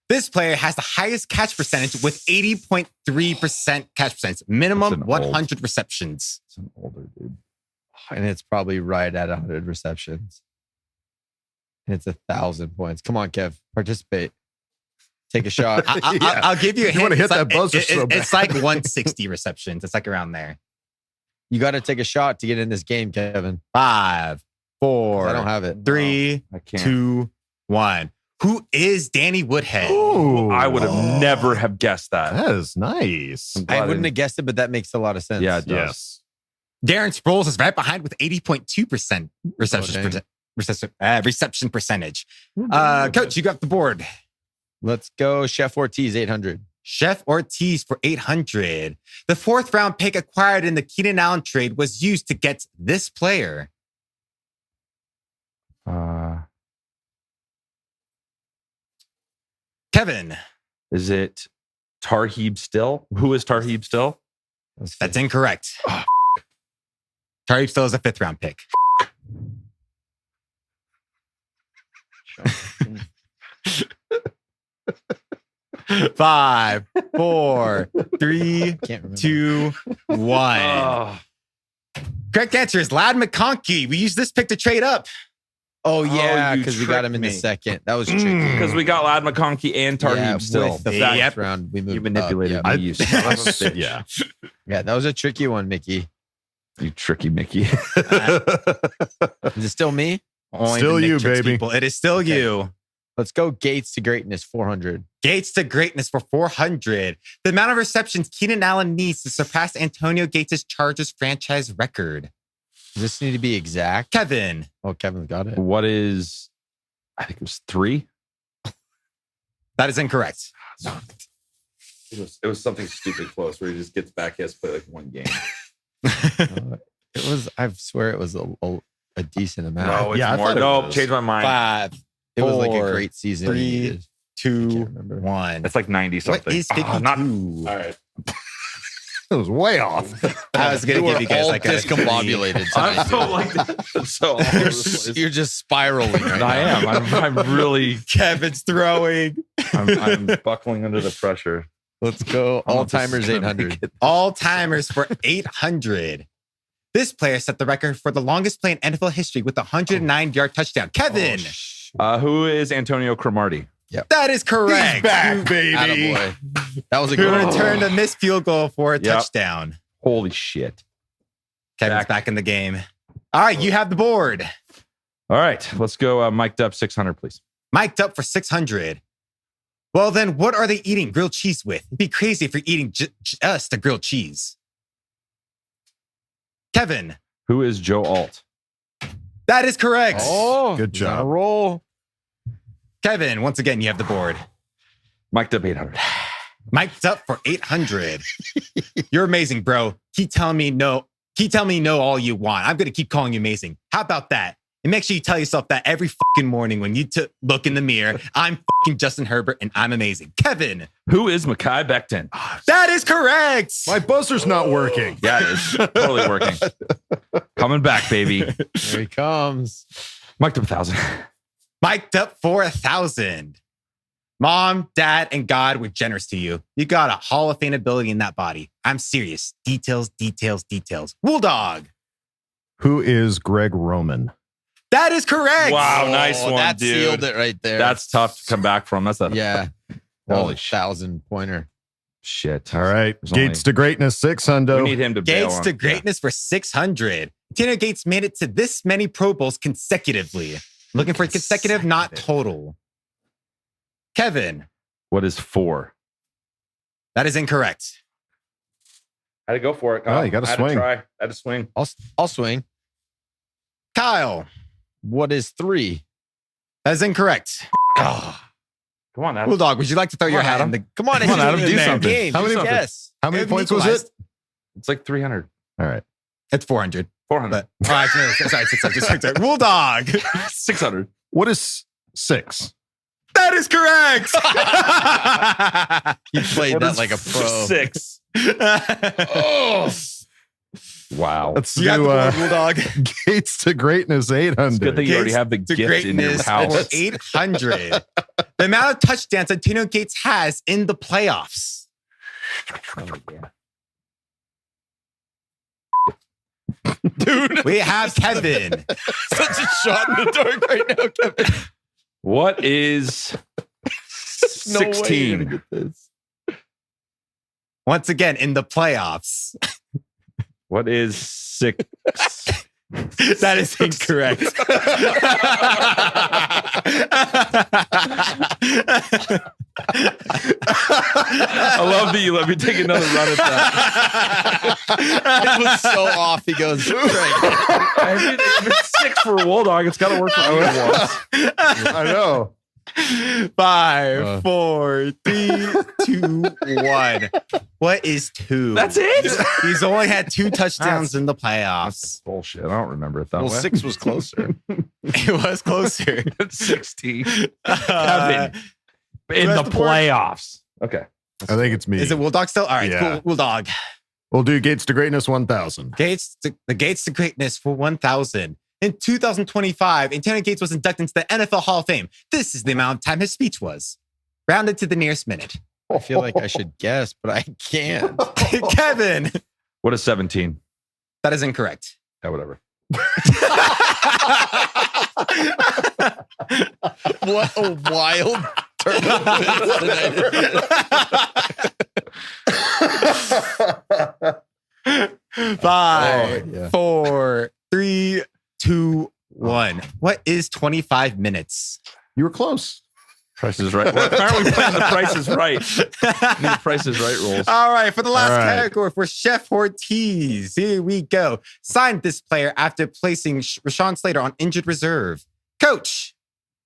This player has the highest catch percentage with 80.3% catch percentage, minimum That's an 100 receptions. It's an older dude. And it's probably right at 100 receptions. And it's 1,000 points. Come on, Kev, participate. Take a shot. I'll give you a hint. You wanna hit It's like- that buzzer so It's like 160 receptions. It's like around there. You got to take a shot to get in this game, Kevin. 5, 4, I don't have it. 3, I can't. 2, 1. Who is Danny Woodhead? Ooh. I would have never have guessed that. That is nice. I'm I glad wouldn't didn't- have guessed it, but that makes a lot of sense. Yeah, it does. Yes. Darren Sproles is right behind with 80.2% reception, dang. reception percentage. Coach, you got the board. Let's go. Chef Ortiz, 800. Chef Ortiz for 800. The 4th round pick acquired in the Keenan Allen trade was used to get this player. Kevin, Is it Tarheeb Still? Who is Tarheeb Still? that's incorrect. Tariq still is a 5th round pick. Five, 4, 3, Can't remember. 2, 1. Oh, Correct answer is Lad McConkey. We used this pick to trade up. Oh, yeah, you because we got him in the tricked me. second. That was tricky. because we got Lad McConkey and Tarheeb Yeah, Still. with the Yep. first round, we moved You manipulated up. me, you son of a bitch. Yeah. Yeah, that was a tricky one, Mickey. You tricky Mickey. Is it still me? Only Still the you, Matrix baby. people. It is still you. Let's go Gates to greatness, 400. Gates to greatness for 400. The amount of receptions Keenan Allen needs to surpass Antonio Gates' Chargers franchise record. Does this need to be exact? Kevin. Oh, Kevin's got it. What is, I think it was 3. That is incorrect. It was something stupid close where he just gets back. He has to play like one game. It was, I swear it was a decent amount. No, it's Yeah, I more. thought it No, was. change my mind. 5, it was like a 4, great season. 3, 2, 1. It's like 90 something. What is 52? All right. It was way off. I was going to give you guys all like a discombobulated tonight. I'm so like that. You're just spiraling right I now. am. I'm really. Kevin's throwing. I'm buckling under the pressure. Let's go. I don't know All if this is timers gonna 800. make it. All timers for 800. This player set the record for the longest play in NFL history with a 109-yard touchdown. Kevin. Who is Antonio Cromartie? That is correct. He's back, baby. Attaboy. That was a Who good one. returned a missed field goal for a Yep. touchdown. Holy shit. Kevin's back in the game. All right, you have the board. All right, let's go mic'd up 600, please. Mic'd up for 600. Well, then, what are they eating grilled cheese with? It'd be crazy if you're eating just a grilled cheese. Kevin. Who is Joe Alt? That is correct. Oh, Good he's on a job. roll. Kevin, once again, you have the board. Mic'd up 800. Mic'd up for 800. You're amazing, bro. Keep telling me no. Keep telling me no all you want. I'm going to keep calling you amazing. How about that? And make sure you tell yourself that every fucking morning when you look in the mirror. I'm fucking Justin Herbert and I'm amazing. Kevin. Who is Mekhi Becton? That is correct. My buzzer's not working. Yeah, it is. Totally working. Coming back, baby. Here he comes. Mic'd up 1,000. Mic'd up for 1,000. Mom, dad, and God were generous to you. You got a Hall of Fame ability in that body. I'm serious. Details, details, details. Wool dog. Who is Greg Roman? That is correct. Wow, nice one, that dude. sealed it right there. That's tough to come back from. That's a yeah. Holy Holy 1,000-pointer. shit. All right. There's Gates to greatness, 600. We need him to bail Gates on. to greatness for 600. Antonio Gates made it to this many Pro Bowls consecutively. Looking for consecutive, not total. Kevin. What is 4? That is incorrect. Had to go for it. Oh, you got to swing. I had to swing. I'll swing. Kyle. What is 3? That is incorrect. Come on, Adam. Bulldog, would you like to throw your hat in the... Come on, Come on, Adam, it's do a something. game. How many- Yes. How many If points was it? equalized. It's like 300. All right. It's 400. 400. But, oh, actually, no, sorry, 600. Bulldog. 600. What is 6? That is correct. He played What that is like a pro. 6. Oh. Wow. Let's You got the do board, Bulldog. Gates to greatness, 800. It's good that you already Gates have the to gift in your greatness house. for 800. The amount of touchdowns Antonio Gates has in the playoffs. Dude, We have Kevin. such a shot in the dark right now, Kevin. What is No way you're 16? gonna get this. Once again, in the playoffs. What is 6? That is incorrect. I love that you let me take another run at that. It was so off. He goes, right. If it's 6 for a Bulldog, it's got to work for me once. I know. 5, 4, 3, 2, 1. What is 2? That's it? He's only had 2 touchdowns in the playoffs. Bullshit. I don't remember it that Well, way. 6 was closer. It was closer. 16. Uh, In the rest of the board? playoffs. Okay. I think it's me. is it Bulldog still? All right, Yeah. cool. Bulldog. We'll do Gates to greatness, 1,000. The Gates to greatness for 1,000. In 2025, Antonio Gates was inducted into the NFL Hall of Fame. This is the amount of time his speech was. Rounded to the nearest minute. I feel like I should guess, but I can't. Kevin. What is 17? That is incorrect. Yeah, whatever. What a wild turn of events tonight. 5, Oh, yeah. 4, 3, 2, 1. What is 25 minutes? You were close. Price is Right. Why aren't we playing the Price is Right? The Price is Right rules. All right, for the last All right. category for Chef Ortiz, here we go. Signed this player after placing Rashawn Slater on injured reserve. Coach.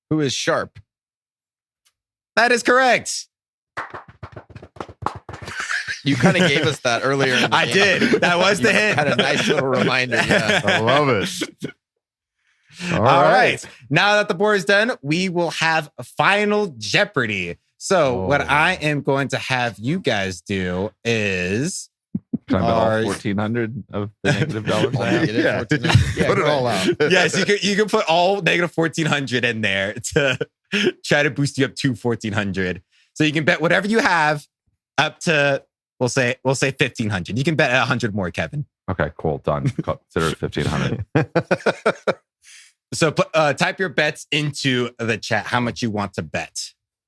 Who is Sharp? That is correct. You kind of gave us that earlier. In the I game. did. That was the hint. Had a nice little reminder. Yeah. I love it. All right. Now that the board is done, we will have a final Jeopardy. So what I am going to have you guys do is Can I bet all Are- 1,400 of the negative dollars? I have? Negative Yeah. 1400. Yeah, Put it go all ahead. out. yes, you can put all negative 1,400 in there to try to boost you up to 1,400. So you can bet whatever you have up to we'll say 1,500. You can bet 100 more, Kevin. Okay, cool. Done. Consider it 1,500. So type your bets into the chat. How much you want to bet,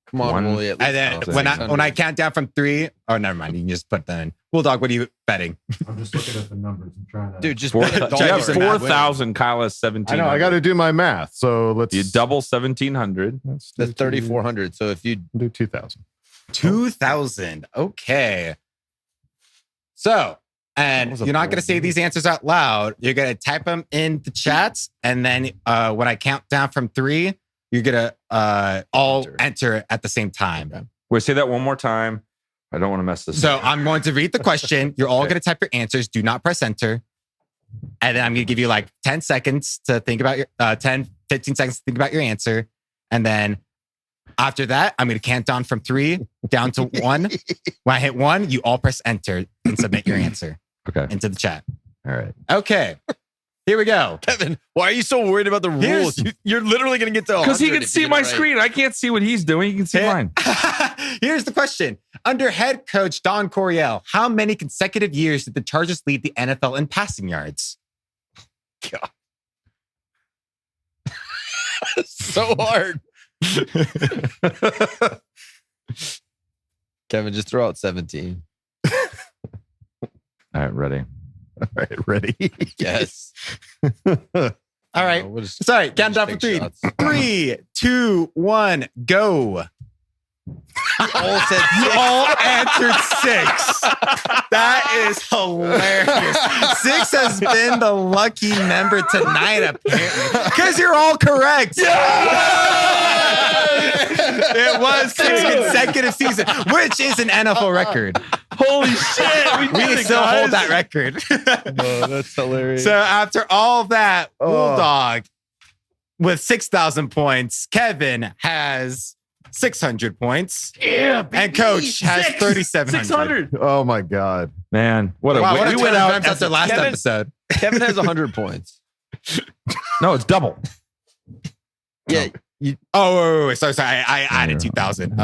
Come on, One- Wooly. At and least then when I count down from 3. Oh, never mind. You can just put that in. Bulldog, what are you betting? I'm just looking at the numbers and trying to. Dude, just Four, bet a you dollar have and not win. 4,000. Kyle has 1,700. I know. I got to do my math. So let's. You double 1,700. Let's do That's 3,400. So if you Do 2,000. 2,000. Okay. So, and That was a you're not bold going to say move. these answers out loud. You're going to type them in the chats. And then when I count down from 3, you're going to all enter at the same time. Wait, say that one more time. I don't want to mess this So up. I'm going to read the question. You're all Okay. going to type your answers. Do not press enter. And then I'm going to give you like 10 seconds to think about your 10, 15 seconds to think about your answer. And then after that, I'm going to count down from 3 down to 1. When I hit 1, you all press enter and submit your answer Okay. into the chat. All right. Okay. Here we go. Kevin, why are you so worried about the rules? You're literally going to get to 100 Because he can if you see get it my right. screen. I can't see what he's doing. He can see mine. Here's the question. Under head coach Don Coryell, how many consecutive years did the Chargers lead the NFL in passing yards? God. So hard. Kevin, just throw out 17. All right, ready. All right. Ready? Yes. All right. We'll just- Sorry, we'll count just down from take 3. shots. 3, 2, 1, go. All said You all answered 6. That is hilarious. 6 has been the lucky number tonight, apparently. Because you're all correct. It was 6 consecutive seasons, which is an NFL record. Holy shit. We still hold that record. Oh, that's hilarious. So after all that, Bulldog with 6,000 points, Kevin has 600 points. Yeah, And Coach has 3,700. 600. Oh my God. Man, what a Wow, what we a went turn of out events after last Kevin- episode. Kevin has 100 points. No, it's double. Yeah. Oh, wait. Sorry. I added 2,000.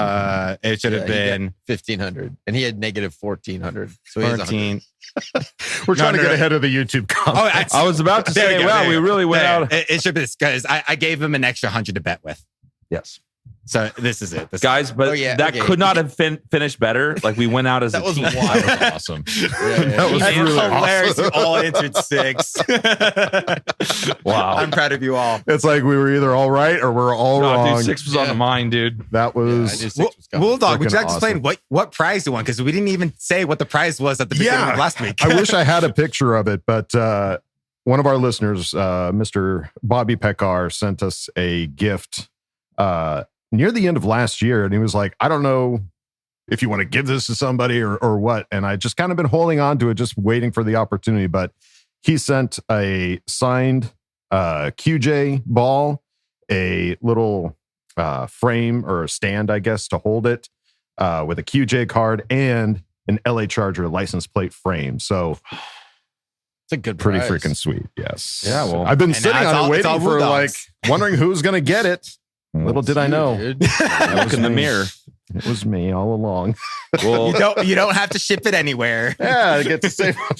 It should have been 1,500. And he had negative 1,400. So he has 100. 14. We're trying to no, get no. ahead of the YouTube comments. Oh, I was about to there say, you go, wow, there we you go. really went There. out. It should be this because I gave him an extra 100 to bet with. Yes. So this is it. Guys, but Oh, yeah, that okay. could not have finished better. Like we went out as That a was team. wild. That was awesome. That was That's really hilarious. awesome. You all answered 6. Wow. I'm proud of you all. It's like we were either all right or we're all No, wrong. dude, 6 was on the mind, dude. That I knew was 6 was coming. Bulldog, would you like to Freaking explain awesome. what prize you won? Because we didn't even say what the prize was at the beginning of last week. I wish I had a picture of it, but one of our listeners, Mr. Bobby Pekar, sent us a gift near the end of last year. And he was like, I don't know if you want to give this to somebody or what. And I just kind of been holding on to it, just waiting for the opportunity. But he sent a signed QJ ball, a little frame or a stand, I guess, to hold it with a QJ card and an LA Charger license plate frame. So It's a good pretty prize. freaking sweet. Yes. Yeah, well, I've been and sitting now it's on all- it it's all waiting for Bulldogs. like wondering who's going to get it. Little did I know. Dude. look in the mirror. It was me all along. Well, You don't have to ship it anywhere. Yeah, I get to save on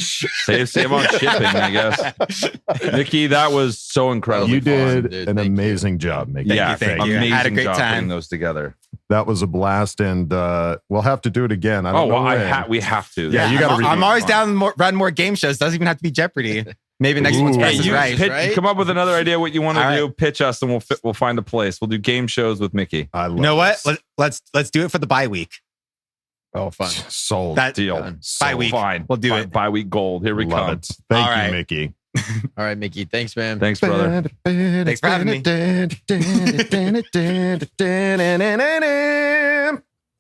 save on shipping, I guess. Nikki, that was so incredible. You did fun, dude. an Thank you. amazing job, Mickey. Yeah, Thank you. amazing Had a great job time. putting those together. That was a blast, and we'll have to do it again. I Oh, don't know well, when. we have to. Yeah, you gotta I'm redeem always it. down to run more game shows. Doesn't even have to be Jeopardy. Maybe next one's Price is you Right. right? come up with another idea what you want to All do. right. Pitch us, and we'll find a place. We'll do game shows with Mickey. I love You know what? this. Let's do it for the bye week. Oh, fun. Sold. That Deal. bye week. Fine. We'll do it. Bye week gold. Here we Love come. it. Thank All you, right. Mickey. All right, Mickey. Thanks, man. Thanks, brother. Thanks for having me.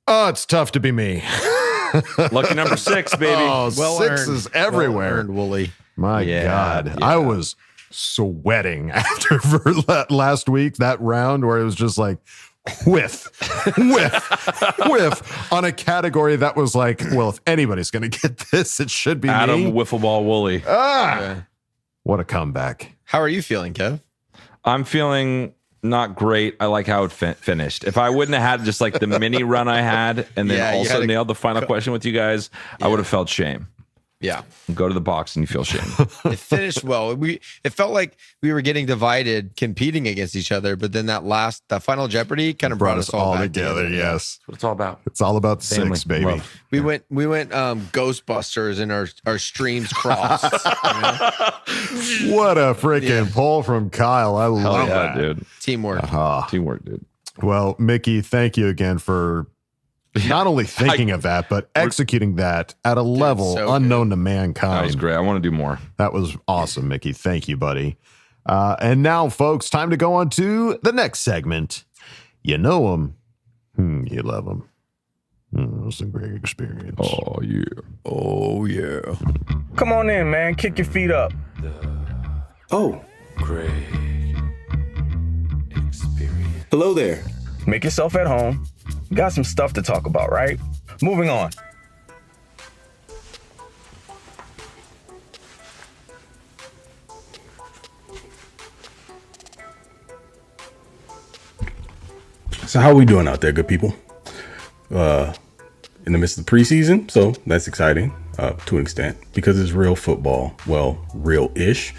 Oh, it's tough to be me. Lucky number 6, baby. Oh, Well sixes earned. everywhere. Well earned, Wooly. My Yeah, God. yeah. I was sweating after for last week, that round where it was just like whiff on a category that was like, well, if anybody's going to get this, it should be Adam me. Wiffle Ball Wooly. Yeah. What a comeback. How are you feeling, Kev? I'm feeling not great. I like how it finished. If I wouldn't have had just like the mini run I had and then Yeah, you also had a- nailed the final question with you guys, I would have felt shame. Yeah. Go to the box and you feel shame. It finished well. It felt like we were getting divided, competing against each other, but then that final Jeopardy kind of brought us all back together. Yes. That's what it's all about. It's all about Family, six, baby. love. We went Ghostbusters and our streams crossed. You know? What a freaking poll from Kyle. I Hell love yeah, that. dude. Teamwork. Teamwork, dude. Well, Mickey, thank you again for not only thinking of that, but executing that at a level so unknown to That was mankind. great. I want to do more. That was awesome, Mickey. Thank you, buddy. And now, folks, time to go on to the next segment. You know them. You love them. It's a great experience. Oh, yeah. Oh yeah. Come on in, man. Kick your feet up. Oh, Great experience. hello there. Make yourself at home. Got some stuff to talk about, right? Moving on. So how are we doing out there, good people? In the midst of the preseason, so that's exciting to an extent because it's real football. Well, real-ish.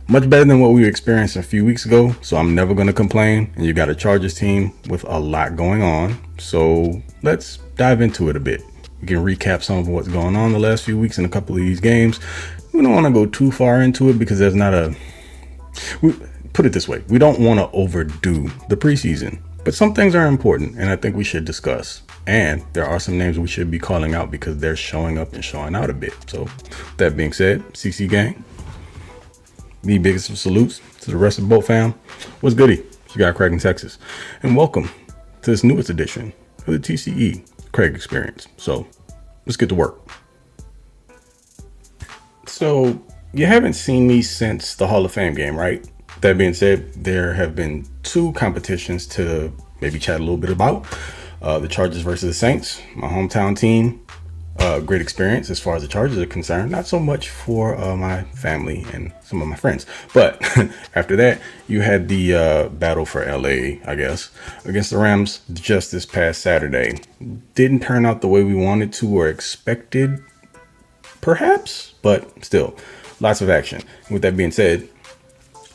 Much better than what we experienced a few weeks ago, so I'm never going to complain. And you got a Chargers team with a lot going on, so let's dive into it a bit. We can recap some of what's going on the last few weeks in a couple of these games. We don't want to go too far into it because there's not a... Put it this way, we don't want to overdo the preseason, but some things are important and I think we should discuss. And there are some names we should be calling out because they're showing up and showing out a bit. So that being said, CC gang, the biggest of salutes to the rest of Boltfam. What's goody? You got Craig in Texas. And welcome to this newest edition of the TCE Craig Experience. So let's get to work. So you haven't seen me since the Hall of Fame game, right? That being said, there have been two competitions to maybe chat a little bit about. The Chargers versus the Saints, my hometown team. Great experience as far as the Chargers are concerned. Not so much for my family and some of my friends. But after that, you had the battle for LA, I guess, against the Rams just this past Saturday. Didn't turn out the way we wanted to or expected, perhaps, but still, lots of action. With that being said,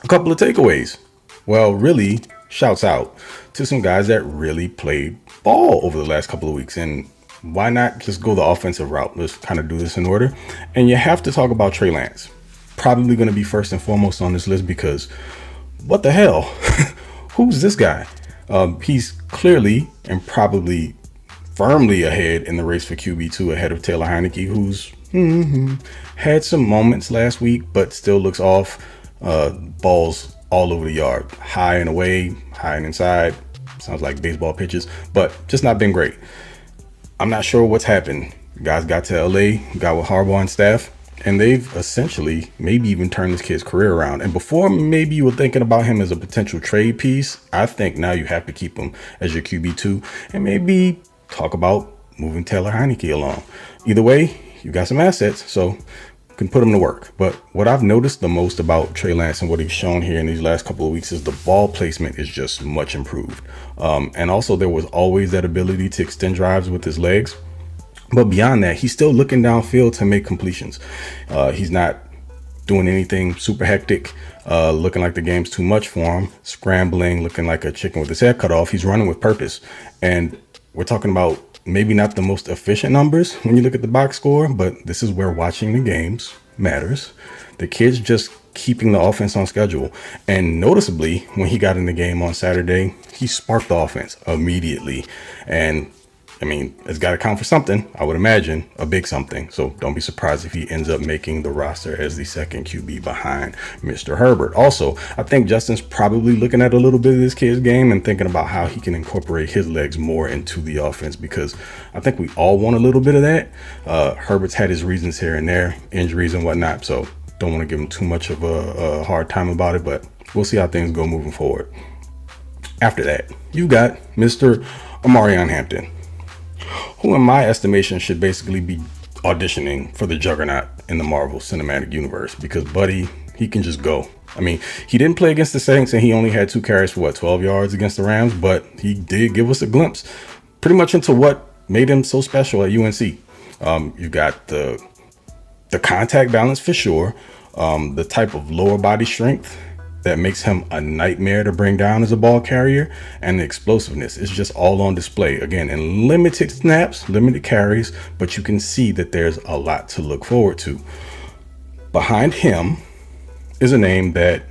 a couple of takeaways. Well, really, shouts out to some guys that really played ball over the last couple of weeks. And why not just go the offensive route? Let's kind of do this in order. And you have to talk about Trey Lance. Probably going to be first and foremost on this list because what the hell? Who's this guy? He's clearly and probably firmly ahead in the race for QB2 ahead of Taylor Heineke, who's had some moments last week, but still looks off. Balls all over the yard, high and away, high and inside. Sounds like baseball pitches, but just not been great. I'm not sure what's happened. Guys got to LA, got with Harbaugh and staff, and they've essentially maybe even turned this kid's career around. And before maybe you were thinking about him as a potential trade piece, I think now you have to keep him as your QB2 and maybe talk about moving Taylor Heineke along. Either way, you got some assets, so can put him to work. But what I've noticed the most about Trey Lance and what he's shown here in these last couple of weeks is the ball placement is just much improved. And also there was always that ability to extend drives with his legs. But beyond that, he's still looking downfield to make completions. He's not doing anything super hectic, looking like the game's too much for him, scrambling, looking like a chicken with his head cut off. He's running with purpose. And we're talking about maybe not the most efficient numbers when you look at the box score, but this is where watching the games matters. The kid's just keeping the offense on schedule. And noticeably, when he got in the game on Saturday, he sparked the offense immediately. And I mean, it's got to count for something, I would imagine, a big something. So don't be surprised if he ends up making the roster as the second QB behind Mr. Herbert. Also, I think Justin's probably looking at a little bit of this kid's game and thinking about how he can incorporate his legs more into the offense, because I think we all want a little bit of that. Herbert's had his reasons here and there, injuries and whatnot. So don't want to give him too much of a hard time about it, but we'll see how things go moving forward. After that, you got Mr. Omarion Hampton, who in my estimation should basically be auditioning for the juggernaut in the Marvel Cinematic Universe, because buddy, he can just go. I mean, he didn't play against the Saints and he only had 2 carries for 12 yards against the Rams, but he did give us a glimpse pretty much into what made him so special at UNC. You got the contact balance for sure, the type of lower body strength that makes him a nightmare to bring down as a ball carrier, and the explosiveness is just all on display. Again, in limited snaps, limited carries, but you can see that there's a lot to look forward to. Behind him is a name that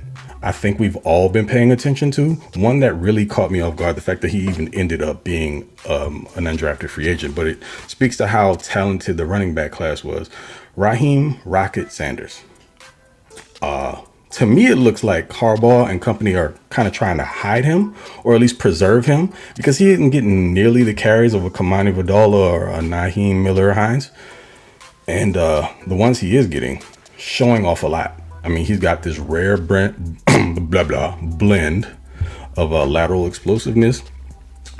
I think we've all been paying attention to. One that really caught me off guard, the fact that he even ended up being an undrafted free agent, but it speaks to how talented the running back class was. Raheem Rocket Sanders. To me, it looks like Harbaugh and company are kind of trying to hide him, or at least preserve him, because he isn't getting nearly the carries of a Kamani Vidal or a Naheem Miller-Hines. And the ones he is getting, showing off a lot. I mean, he's got this rare blend of lateral explosiveness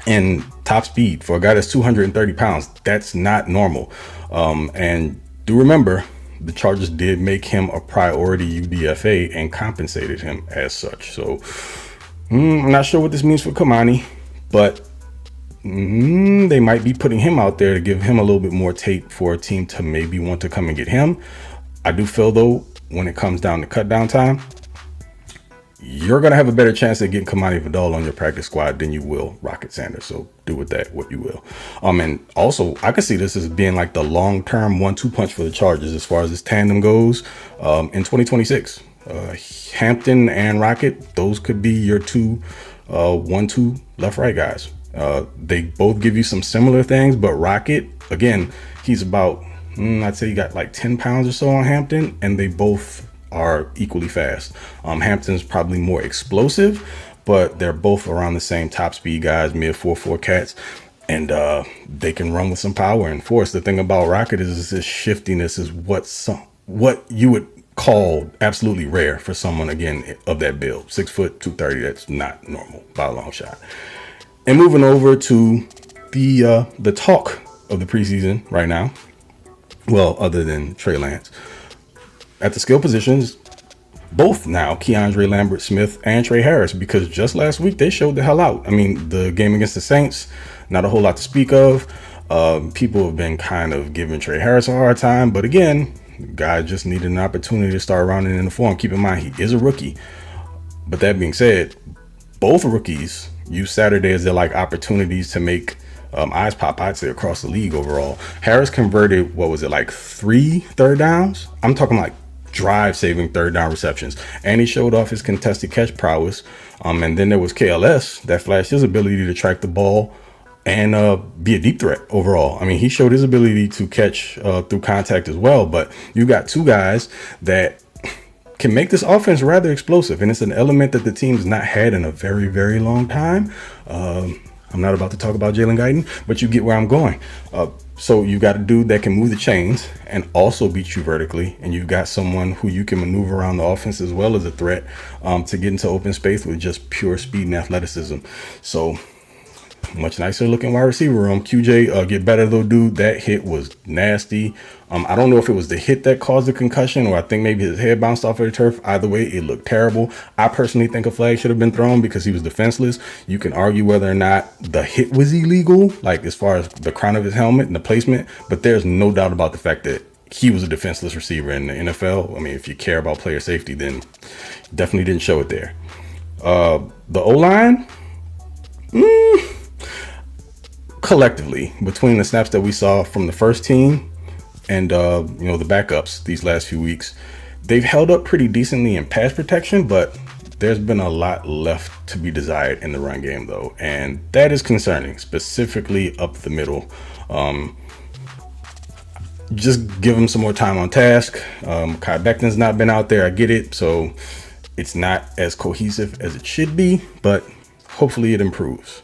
and top speed. For a guy that's 230 pounds, that's not normal. And do remember, the Chargers did make him a priority UDFA and compensated him as such. So I'm not sure what this means for Kamani, but they might be putting him out there to give him a little bit more tape for a team to maybe want to come and get him. I do feel, though, when it comes down to cut down time, you're going to have a better chance at getting Kamani Vidal on your practice squad than you will Rocket Sanders. So do with that what you will. And also, I could see this as being like the long-term 1-2 punch for the Chargers as far as this tandem goes in 2026. Hampton and Rocket, those could be your 2 1-2 left-right guys. They both give you some similar things, but Rocket, again, he's about, I'd say he got like 10 pounds or so on Hampton, and they both are equally fast. Hampton's probably more explosive, but they're both around the same top speed guys, mid 4.4 cats, and they can run with some power and force. The thing about Rocket is this shiftiness is what you would call absolutely rare for someone, again, of that build. 6 foot, 230, that's not normal by a long shot. And moving over to the talk of the preseason right now, well, other than Trey Lance, at the skill positions, both now Keandre Lambert-Smith and Trey Harris, because just last week they showed the hell out. I mean, the game against the Saints, not a whole lot to speak of. People have been kind of giving Trey Harris a hard time, but again, the guy just needed an opportunity to start rounding in the form. Keep in mind, he is a rookie. But that being said, both rookies use Saturday as their like opportunities to make eyes pop, I'd say, across the league overall. Harris converted, what was it, like 3 third downs? I'm talking like drive-saving third down receptions. And he showed off his contested catch prowess. And then there was KLS that flashed his ability to track the ball and be a deep threat overall. I mean, he showed his ability to catch through contact as well. But you got 2 guys that can make this offense rather explosive. And it's an element that the team's not had in a very, very long time. I'm not about to talk about Jalen Guyton, but you get where I'm going. So you got a dude that can move the chains and also beat you vertically. And you've got someone who you can maneuver around the offense as well as a threat to get into open space with just pure speed and athleticism. So much nicer looking wide receiver room. QJ, get better though, dude. That hit was nasty. I don't know if it was the hit that caused the concussion, or I think maybe his head bounced off of the turf. Either way, it looked terrible. I personally think a flag should have been thrown because he was defenseless. You can argue whether or not the hit was illegal, like as far as the crown of his helmet and the placement, but there's no doubt about the fact that he was a defenseless receiver in the NFL. I mean, if you care about player safety, then definitely didn't show it there. The O-line, collectively, between the snaps that we saw from the first team and the backups these last few weeks, they've held up pretty decently in pass protection, but there's been a lot left to be desired in the run game, though, and that is concerning, specifically up the middle. Just give him some more time on task. Kai Becton's not been out there. I get it. So it's not as cohesive as it should be, but hopefully it improves.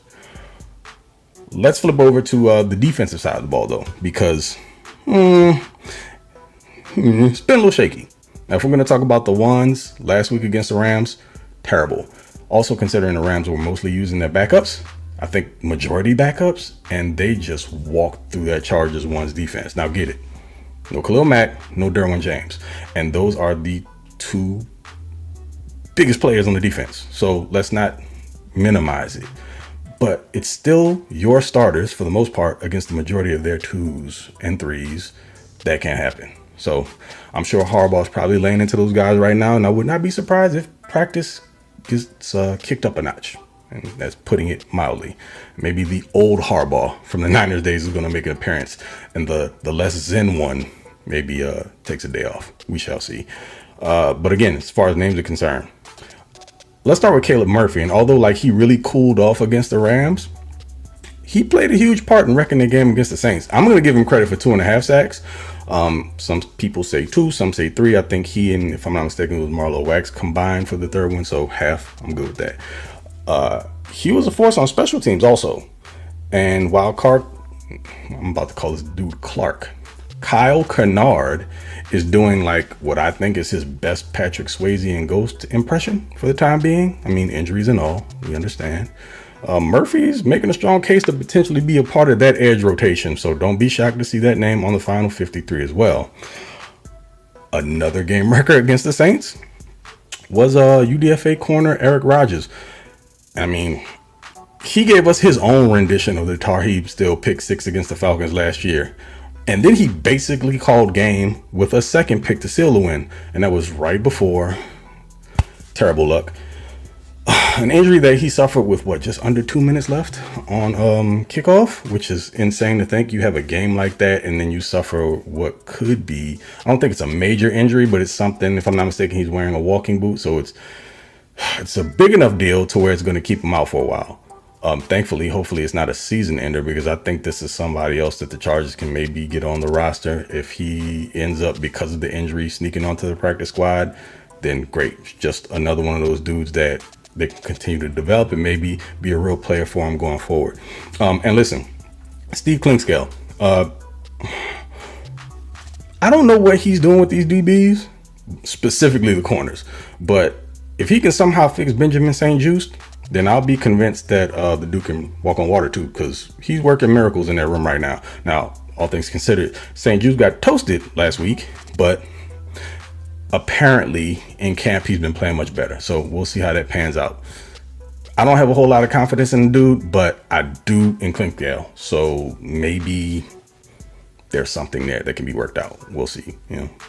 Let's flip over to the defensive side of the ball, though, because it's been a little shaky. Now, if we're going to talk about the ones last week against the Rams, terrible. Also, considering the Rams were mostly using their backups, I think majority backups, and they just walked through that Chargers ones defense. Now, get it. No Khalil Mack, no Derwin James. And those are the two biggest players on the defense. So let's not minimize it. But it's still your starters, for the most part, against the majority of their 2s and 3s. That can't happen. So I'm sure Harbaugh's probably laying into those guys right now. And I would not be surprised if practice gets kicked up a notch. And that's putting it mildly. Maybe the old Harbaugh from the Niners days is going to make an appearance. And the less zen one maybe takes a day off. We shall see. But again, as far as names are concerned, let's start with Caleb Murphy. And although he really cooled off against the Rams, he played a huge part in wrecking the game against the Saints. I'm going to give him credit for 2.5 sacks. Some people say 2, some say 3. I think he and, if I'm not mistaken, it was Marlo Wax combined for the third one. So half, I'm good with that. He was a force on special teams also. And while I'm about to call this dude Clark, Kyle Kennard is doing what I think is his best Patrick Swayze and Ghost impression for the time being. I mean, injuries and all, we understand. Murphy's making a strong case to potentially be a part of that edge rotation. So don't be shocked to see that name on the final 53 as well. Another game wrecker against the Saints was UDFA corner Eric Rodgers. I mean, he gave us his own rendition of the Tarheeb Still pick 6 against the Falcons last year. And then he basically called game with a second pick to seal the win. And that was right before terrible luck. An injury that he suffered with just under 2 minutes left on kickoff, which is insane to think you have a game like that and then you suffer what could be, I don't think it's a major injury, but it's something. If I'm not mistaken, he's wearing a walking boot. So it's a big enough deal to where it's going to keep him out for a while. Thankfully, hopefully it's not a season ender, because I think this is somebody else that the Chargers can maybe get on the roster. If he ends up, because of the injury, sneaking onto the practice squad, then great. Just another one of those dudes that they can continue to develop and maybe be a real player for him going forward. And listen, Steve Klinkscale, I don't know what he's doing with these DBs, specifically the corners, but if he can somehow fix Benjamin St-Juste, then I'll be convinced that the dude can walk on water too, because he's working miracles in that room right now. Now, all things considered, St-Juste got toasted last week, but apparently in camp he's been playing much better. So we'll see how that pans out. I don't have a whole lot of confidence in the dude, but I do in Klinkscale. So maybe there's something there that can be worked out. We'll see.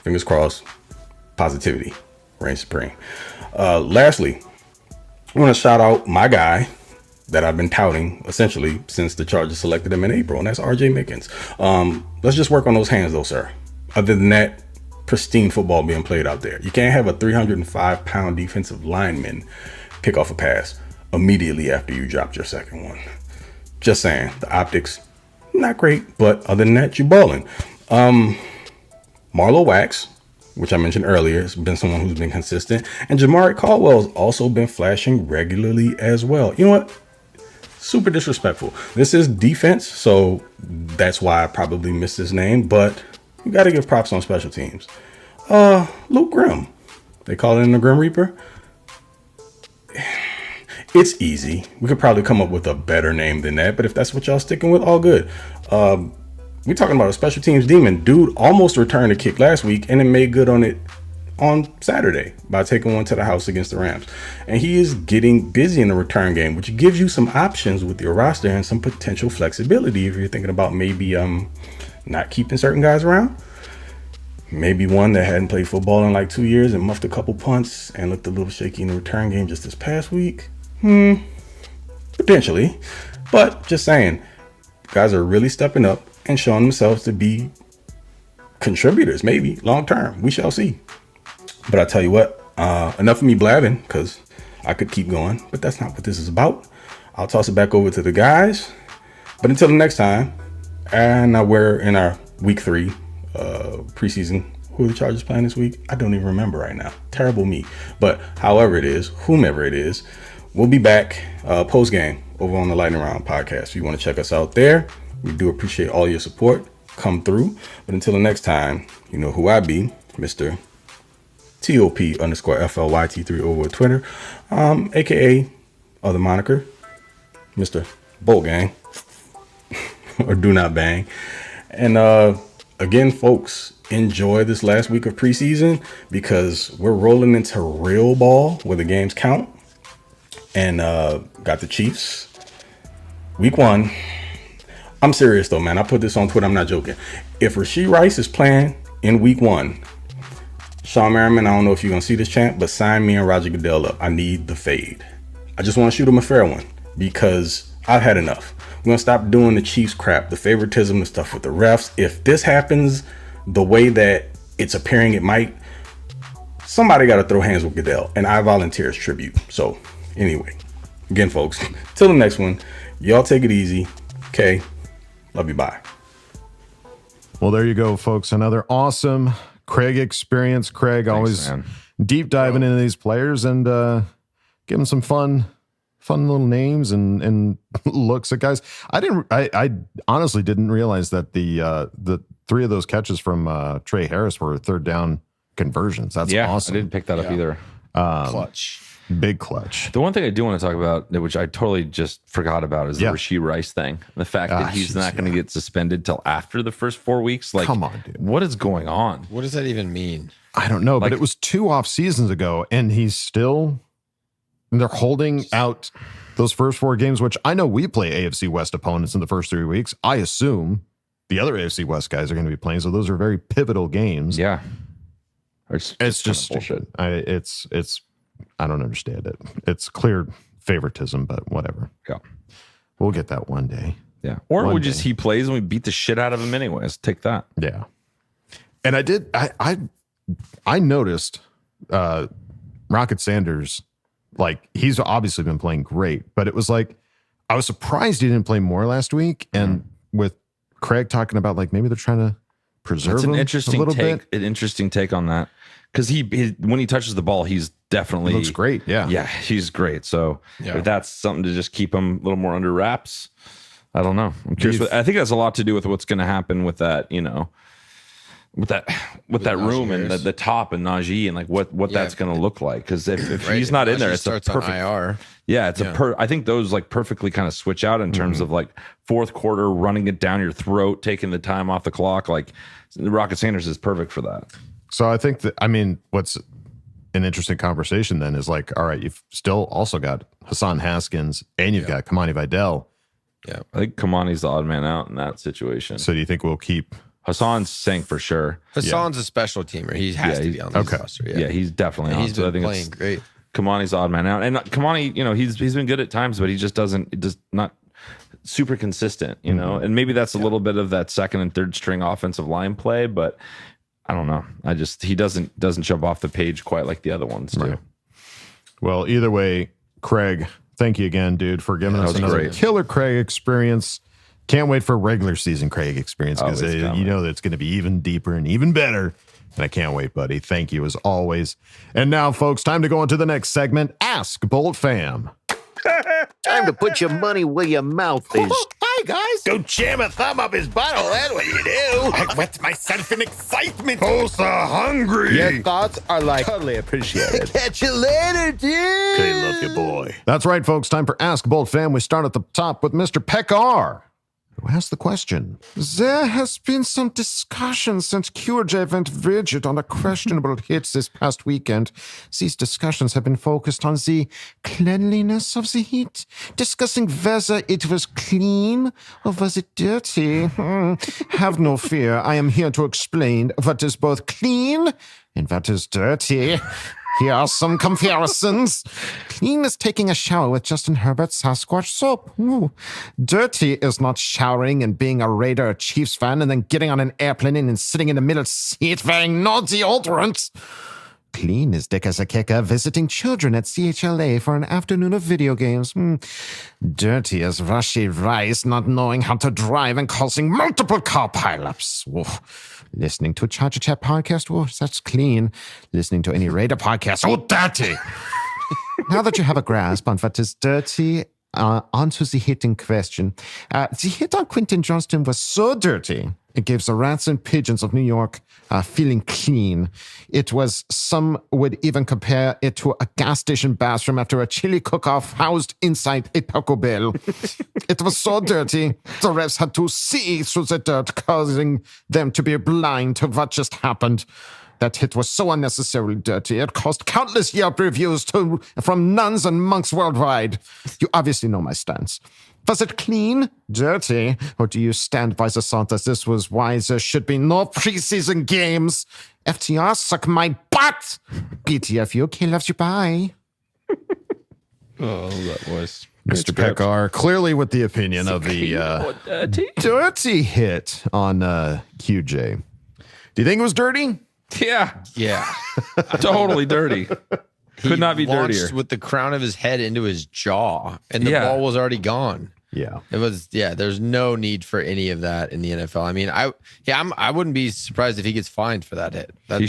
Fingers crossed. Positivity reigns supreme. Lastly, I want to shout out my guy that I've been touting essentially since the Chargers selected him in April, and that's RJ Mickens. Let's just work on those hands though, sir. Other than that, pristine football being played out there. You can't have a 305-pound defensive lineman pick off a pass immediately after you dropped your second one. Just saying, the optics, not great, but other than that, you balling. Marlo Wax, which I mentioned earlier, has been someone who's been consistent. And Jamari Caldwell's also been flashing regularly as well. You know what? Super disrespectful. This is defense, so that's why I probably missed his name. But you got to give props on special teams. Luke Grimm. They call him the Grim Reaper. It's easy. We could probably come up with a better name than that. But if that's what y'all sticking with, all good. We're talking about a special teams demon. Dude almost returned a kick last week and then made good on it on Saturday by taking one to the house against the Rams. And he is getting busy in the return game, which gives you some options with your roster and some potential flexibility if you're thinking about maybe not keeping certain guys around. Maybe one that hadn't played football in 2 years and muffed a couple punts and looked a little shaky in the return game just this past week. Potentially. But just saying, guys are really stepping up and showing themselves to be contributors, maybe long term. We shall see. But I tell you what, enough of me blabbing, because I could keep going, but that's not what this is about. I'll toss it back over to the guys. But until the next time, and now we're in our week 3 preseason. Who are the Chargers playing this week? I don't even remember right now. Terrible me. But however it is, whomever it is, we'll be back post-game over on the Lightning Round podcast. If you want to check us out there, we do appreciate all your support. Come through. But until the next time, you know who I be, Mr. TOP_FLYT3 over Twitter, aka other moniker, Mr. Bolt Gang, or Do Not Bang. And again, folks, enjoy this last week of preseason, because we're rolling into real ball where the games count. And got the Chiefs week 1. I'm serious though, man. I put this on Twitter. I'm not joking. If Rashee Rice is playing in week 1, Sean Merriman, I don't know if you're going to see this chant, but sign me and Roger Goodell up. I need the fade. I just want to shoot him a fair one, because I've had enough. We're going to stop doing the Chiefs crap, the favoritism, the stuff with the refs. If this happens the way that it's appearing it might, somebody got to throw hands with Goodell, and I volunteer as tribute. So anyway, again, folks, till the next one, y'all take it easy. Okay. Love you. Bye. Well, there you go, folks. Another awesome Craig experience. Craig, thanks, always man. Deep diving into these players and give them some fun little names and looks at guys. I honestly didn't realize that the 3 of those catches from Trey Harris were third down conversions. That's awesome. I didn't pick that up either. Clutch. Big clutch. The one thing I do want to talk about, which I totally just forgot about, is the Rashee Rice thing. The fact that he's not going to get suspended till after the first 4 weeks. Like, come on, dude. What is going on? What does that even mean? I don't know, but it was 2 off seasons ago, and he's still. They're holding out those first 4 games, which I know we play AFC West opponents in the first 3 weeks. I assume the other AFC West guys are going to be playing, so those are very pivotal games. Yeah, it's just bullshit. I don't understand it. It's clear favoritism, but whatever. Yeah. We'll get that one day. Yeah. Or we just, he plays and we beat the shit out of him anyways. Take that. Yeah. And I noticed Rocket Sanders, like, he's obviously been playing great, but it was like, I was surprised he didn't play more last week. And with Craig talking about, like, maybe they're trying to preserve him a little bit. An interesting take on that. Because he when he touches the ball, he's definitely looks great. Yeah, he's great. So if that's something to just keep him a little more under wraps, I don't know. I'm curious. I think that's a lot to do with what's going to happen with that. You know, with that room and the top and Najee and like what that's going to look like. Because if he's not in there, it's a perfect IR. Yeah, it's I think those like perfectly kind of switch out in terms of like fourth quarter, running it down your throat, taking the time off the clock. Like Rocket Sanders is perfect for that. So I think that, I mean, what's an interesting conversation then is like, all right, you've still also got Hassan Haskins and you've got Kamani Vidal. Yeah, I think Kamani's the odd man out in that situation. So do you think we'll keep Hassan's saying for sure? Hassan's a special teamer. He has to be on this roster. Yeah, he's definitely on. He's been playing great. Kamani's the odd man out, and Kamani, you know, he's been good at times, but he just not super consistent, you know. And maybe that's a little bit of that second and third string offensive line play, but I don't know. He doesn't jump off the page quite like the other ones do. Right. Well, either way, Craig, thank you again, dude, for giving us another killer Craig experience. Can't wait for regular season Craig experience, because you know that it's going to be even deeper and even better. And I can't wait, buddy. Thank you as always. And now, folks, time to go on to the next segment, Ask Boltfam. Time to put your money where your mouth is. Hi, guys. Don't jam a thumb up his butthole. That's what you do. I wet myself in excitement. Oh, so hungry. Your thoughts are like totally appreciated. Catch you later, dude. Okay, love you, boy. That's right, folks. Time for Ask Boltfam. We start at the top with Mr. Pekar, who asked the question. There has been some discussion since QJ went rigid on a questionable hit this past weekend. These discussions have been focused on the cleanliness of the hit, discussing whether it was clean or was it dirty. Have no fear. I am here to explain what is both clean and what is dirty. Here are some comparisons. Clean is taking a shower with Justin Herbert's Sasquatch soap. Ooh. Dirty is not showering and being a Raider or Chiefs fan and then getting on an airplane and sitting in the middle seat wearing no deodorant. Clean is dick as a kicker, visiting children at CHLA for an afternoon of video games. Dirty as Rashi Rice, not knowing how to drive and causing multiple car pileups. Oof. Listening to a Charger Chat podcast, that's clean. Listening to any Raider podcast, dirty. Now that you have a grasp on what is dirty, onto the hitting question. The hit on Quentin Johnston was so dirty, it gave the rats and pigeons of New York feeling clean. It was, some would even compare it to a gas station bathroom after a chili cook-off housed inside a Taco Bell. It was so dirty, the refs had to see through the dirt, causing them to be blind to what just happened. That hit was so unnecessarily dirty. It caused countless Yelp reviews from nuns and monks worldwide. You obviously know my stance. Was it clean, dirty, or do you stand by the thought that this was why there should be no preseason games? FTR, suck my butt! PTFU, okay, loves you, bye. Oh, that was Mr. Pekar, clearly with the opinion of the dirty hit on QJ. Do you think it was dirty? Yeah. Totally dirty. Could not be dirtier. With the crown of his head into his jaw, and the ball was already gone. Yeah. It was, there's no need for any of that in the NFL. I mean, I wouldn't be surprised if he gets fined for that hit. He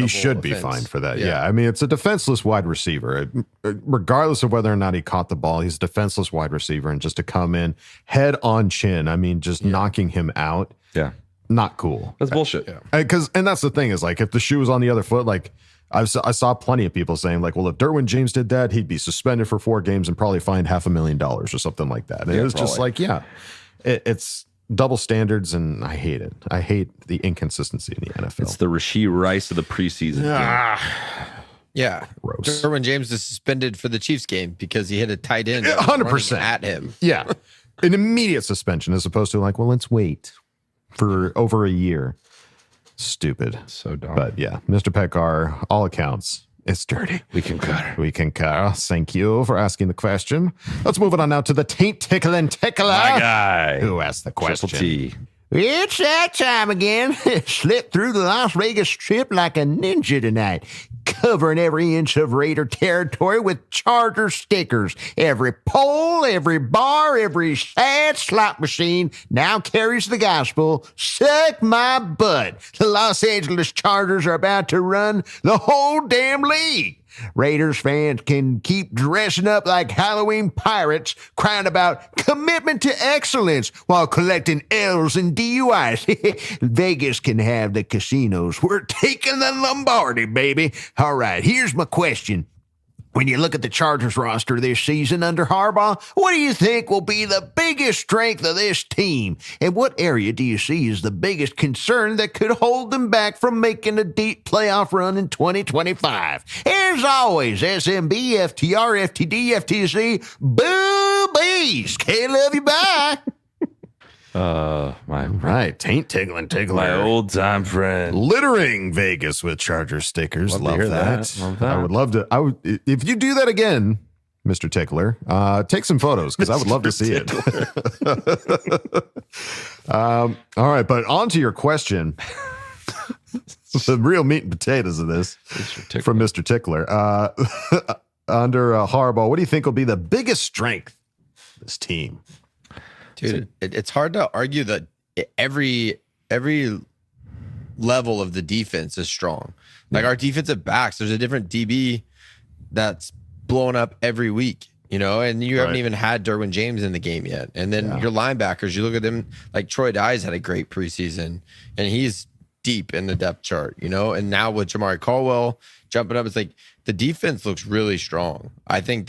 should be fined for that. Yeah. I mean, it's a defenseless wide receiver. Regardless of whether or not he caught the ball, he's a defenseless wide receiver. And just to come in head on chin, I mean, just knocking him out. Yeah. Not cool. That's bullshit. And that's the thing is, like, if the shoe was on the other foot, like, I saw plenty of people saying, like, well, if Derwin James did that, he'd be suspended for 4 games and probably fined $500,000 or something like that. And it was just like, it's double standards, and I hate it. I hate the inconsistency in the NFL. It's the Rashee Rice of the preseason. Yeah. Gross. Derwin James is suspended for the Chiefs game because he hit a tight end 100% at him. Yeah. An immediate suspension as opposed to like, well, let's wait for over a year. Stupid. So dumb. But yeah, Mr. Pekar, all accounts, it's dirty. We concur. We concur. Thank you for asking the question. Let's move it on now to the taint tickling tickler. My guy. Who asked the question? Triple T. It's that time again. Slipped through the Las Vegas Strip like a ninja tonight, covering every inch of Raider territory with Charger stickers. Every pole, every bar, every sad slot machine now carries the gospel. Suck my butt. The Los Angeles Chargers are about to run the whole damn league. Raiders fans can keep dressing up like Halloween pirates, crying about commitment to excellence while collecting L's and DUIs. Vegas can have the casinos. We're taking the Lombardi, baby. All right, here's my question. When you look at the Chargers roster this season under Harbaugh, what do you think will be the biggest strength of this team? And what area do you see as the biggest concern that could hold them back from making a deep playoff run in 2025? As always, SMB, FTR, FTD, FTC, boobies. Can't love you, bye. Taint tickling tickler. My old time friend. Littering Vegas with Charger stickers. Love hear that. Love that. I would love to. If you do that again, Mr. Tickler, take some photos because I would love to see it. All right, but on to your question. The real meat and potatoes of this from Mr. Tickler. Under Harbaugh, what do you think will be the biggest strength of this team? Dude, it's hard to argue that every level of the defense is strong. Like our defensive backs, there's a different DB that's blowing up every week, and you haven't even had Derwin James in the game yet. And then your linebackers, you look at them, like Troy Dye's had a great preseason, and he's deep in the depth chart, and now with Jamari Caldwell jumping up, it's like the defense looks really strong. I think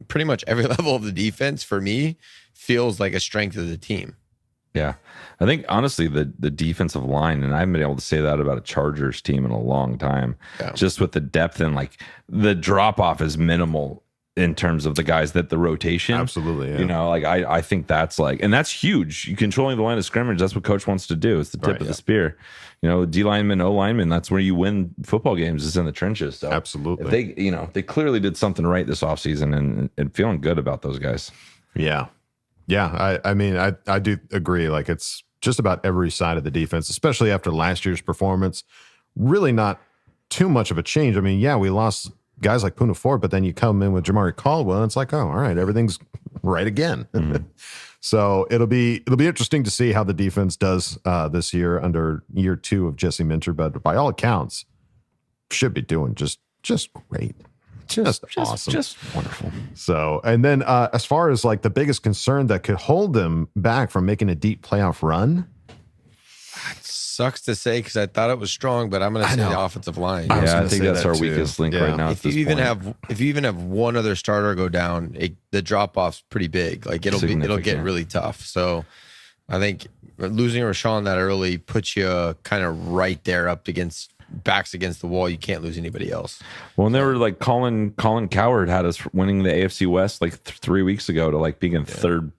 pretty much every level of the defense for me feels like a strength of the team. Yeah. I think honestly the defensive line, and I haven't been able to say that about a Chargers team in a long time, just with the depth and like the drop off is minimal in terms of the guys that the rotation. Absolutely. Yeah. I think that's and that's huge. You controlling the line of scrimmage. That's what coach wants to do. It's the tip of the spear. D lineman, O lineman, that's where you win football games is in the trenches. So absolutely. If they clearly did something right this offseason and feeling good about those guys. Yeah. Yeah. I mean, I do agree. Like it's just about every side of the defense, especially after last year's performance, really not too much of a change. I mean, yeah, we lost guys like Puna Ford, but then you come in with Jamari Caldwell, and it's like, oh, all right, everything's right again. So it'll be interesting to see how the defense does this year under year 2 of Jesse Minter. But by all accounts, should be doing just great. Just awesome. Just wonderful. So, and then as far as like the biggest concern that could hold them back from making a deep playoff run, sucks to say because I thought it was strong, but I'm going to say the offensive line. Yeah, I think that's our weakest link right now. If you even have one other starter go down, the drop off's pretty big. Like it'll get really tough. So I think losing Rashawn that early puts you kind of right there up against backs against the wall. You can't lose anybody else. Well, and they were like Colin Cowherd had us winning the AFC West like 3 weeks ago to like being in third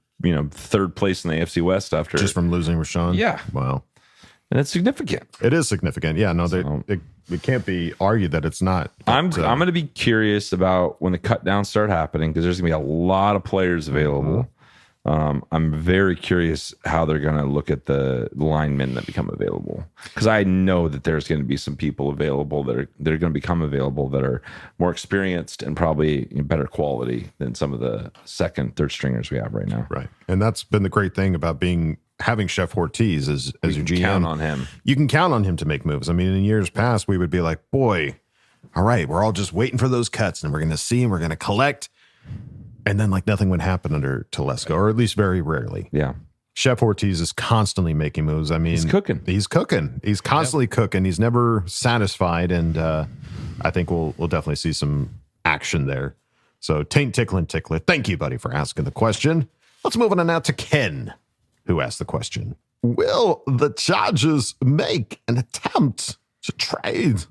place in the AFC West after just from losing Rashawn. Yeah, wow. And it's significant. It is significant. Yeah, no, it can't be argued that it's not. But, I'm going to be curious about when the cut downs start happening because there's going to be a lot of players available. I'm very curious how they're going to look at the linemen that become available because I know that there's going to be some people available that are going to become available that are more experienced and probably better quality than some of the second, third stringers we have right now. Right, and that's been the great thing about having Chef Ortiz as your GM. Count on him. You can count on him to make moves. I mean, in years past, we would be like, boy, all right, we're all just waiting for those cuts and we're going to see and we're going to collect. And then like nothing would happen under Telesco, or at least very rarely. Yeah. Chef Ortiz is constantly making moves. I mean, he's cooking. He's constantly cooking. He's never satisfied. And I think we'll definitely see some action there. So Taint Ticklin' Tickler, thank you, buddy, for asking the question. Let's move on now to Ken, who asked the question. Will the Chargers make an attempt to trade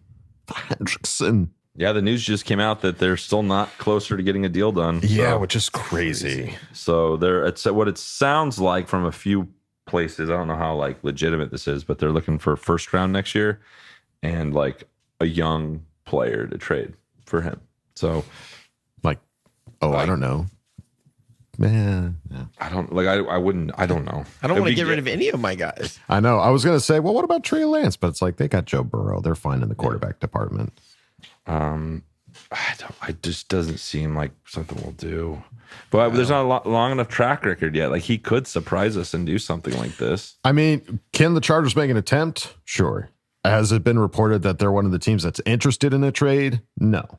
for Hendrickson? Yeah, the news just came out that they're still not closer to getting a deal done. Yeah, which is crazy. So it's what it sounds like from a few places. I don't know how like legitimate this is, but they're looking for first round next year and like a young player to trade for him. So I don't know. Man, yeah. I don't like. I wouldn't. I don't know. I don't want to get rid of any of my guys. I know. I was going to say, well, what about Trey Lance? But it's like they got Joe Burrow. They're fine in the quarterback department. It just doesn't seem like something we'll do. But there's not a long enough track record yet. Like he could surprise us and do something like this. I mean, can the Chargers make an attempt? Sure. Has it been reported that they're one of the teams that's interested in a trade? No.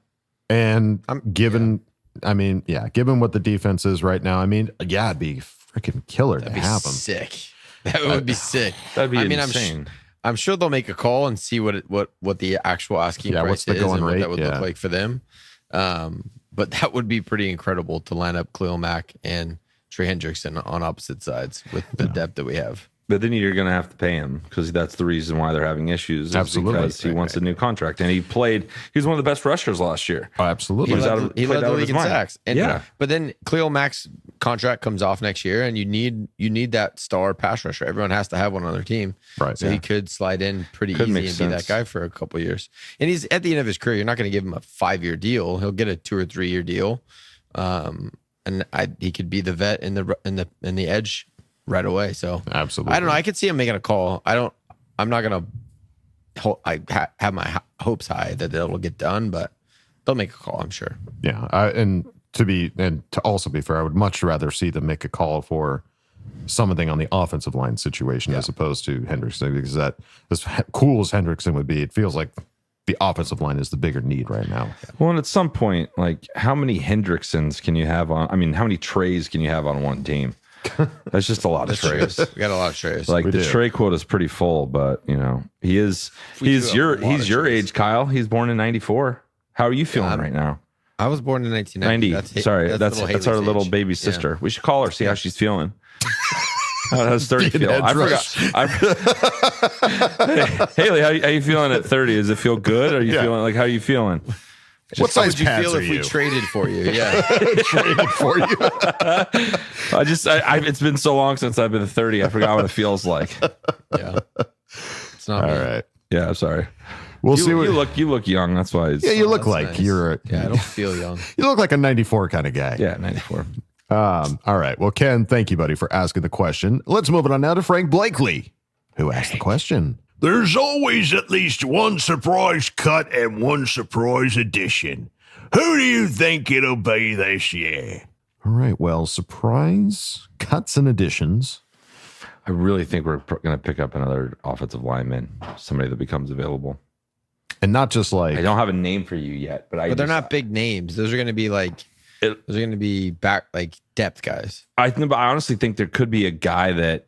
And given what the defense is right now, I mean, yeah, it'd be freaking killer to have them. Sick. That would be sick. That'd be insane. I'm sure they'll make a call and see what the actual asking price what's the is going and what rate? that would look like for them. But that would be pretty incredible to line up Khalil Mack and Trey Hendrickson on opposite sides with the depth that we have. But then you're going to have to pay him because that's the reason why they're having issues. Absolutely. Because he wants a new contract. And he was one of the best rushers last year. Oh, absolutely. He led the league in sacks. And, yeah. But then Khalil Mack's contract comes off next year and you need that star pass rusher. Everyone has to have one on their team. Right. So he could slide in pretty easy and be that guy for a couple of years. And he's at the end of his career. You're not going to give him a 5-year deal. He'll get a 2 or 3 year deal. And he could be the vet in the edge right away. So absolutely, I don't know. I could see him making a call. I'm not gonna have my hopes high that it'll get done, but they'll make a call. I'm sure. Yeah, and to also be fair, I would much rather see them make a call for something on the offensive line situation as opposed to Hendrickson, because that as cool as Hendrickson would be, it feels like the offensive line is the bigger need right now. Well, and at some point, like how many Hendricksons can you have on? I mean, how many Treys can you have on one team? That's just a lot of Treys. We got a lot of Treys. Like the Trey quota is pretty full, but he's your age, Kyle. He's born in '94. How are you feeling right now? I was born in 1990. Sorry, that's our little baby sister. Yeah. We should call her, see how she's feeling. How does 30 feel? I forgot. Haley, how you feeling at 30? Does it feel good? Are you feeling like how are you feeling? What size would you feel if we traded for you? Yeah, traded for you. It's been so long since I've been 30. I forgot what it feels like. Yeah, it's not all right. Yeah, I'm sorry. We'll see. You look young. That's why. You look like nice. You're. I don't feel young. You look like a 94 kind of guy. Yeah, 94. All right. Well, Ken, thank you, buddy, for asking the question. Let's move it on now to Frank Blakely, who asked the question. There's always at least one surprise cut and one surprise addition. Who do you think it'll be this year? All right. Well, surprise cuts and additions. I really think we're going to pick up another offensive lineman, somebody that becomes available. And not just like... I don't have a name for you yet, but they're not big names. Those are going to be back like depth guys. I honestly think there could be a guy that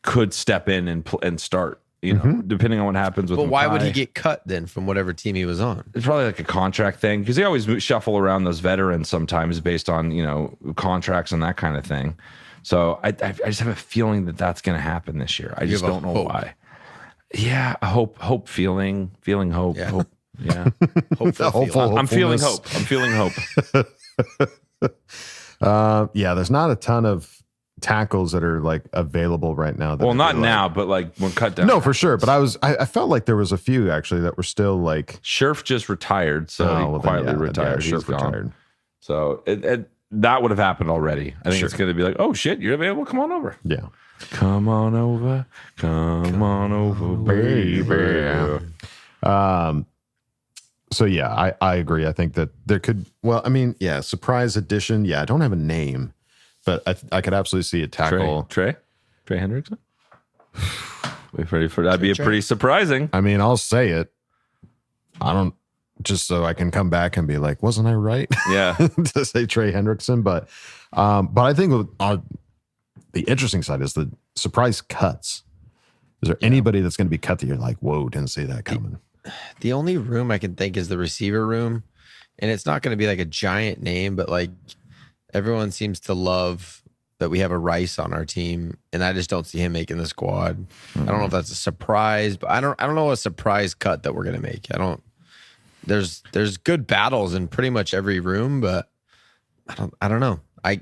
could step in and start, depending on what happens with him. But why would he get cut then from whatever team he was on? It's probably like a contract thing because they always shuffle around those veterans sometimes based on, contracts and that kind of thing. So I just have a feeling that that's going to happen this year. I just don't know why. Yeah, hope, feeling hope. Yeah. Hope. Yeah. I'm feeling hope. I'm feeling hope. There's not a ton of tackles that are like available right now. Well, not now, but like when cut down. No, for sure. But I felt like there was a few actually that were still like. Scherf just retired, so he quietly retired. Yeah, Scherf retired. So that would have happened already. I think it's going to be like, oh shit, you're available. Come on over. Yeah. Come on over, baby. So yeah, I agree. I think that there could. Well, I mean, yeah, surprise addition. Yeah, I don't have a name, but I could absolutely see a tackle. Trey Hendrickson. Wait ready for that'd be pretty surprising. I mean, I'll say it. I don't. Just so I can come back and be like, wasn't I right? Yeah, to say Trey Hendrickson, but I think the interesting side is the surprise cuts. Is there anybody that's going to be cut that you're like, whoa, didn't see that coming? The only room I can think is the receiver room, and it's not going to be like a giant name, but like everyone seems to love that we have a Rice on our team, and I just don't see him making the squad. Mm-hmm. I don't know if that's a surprise, but I don't know a surprise cut that we're going to make. There's good battles in pretty much every room, but I don't know. I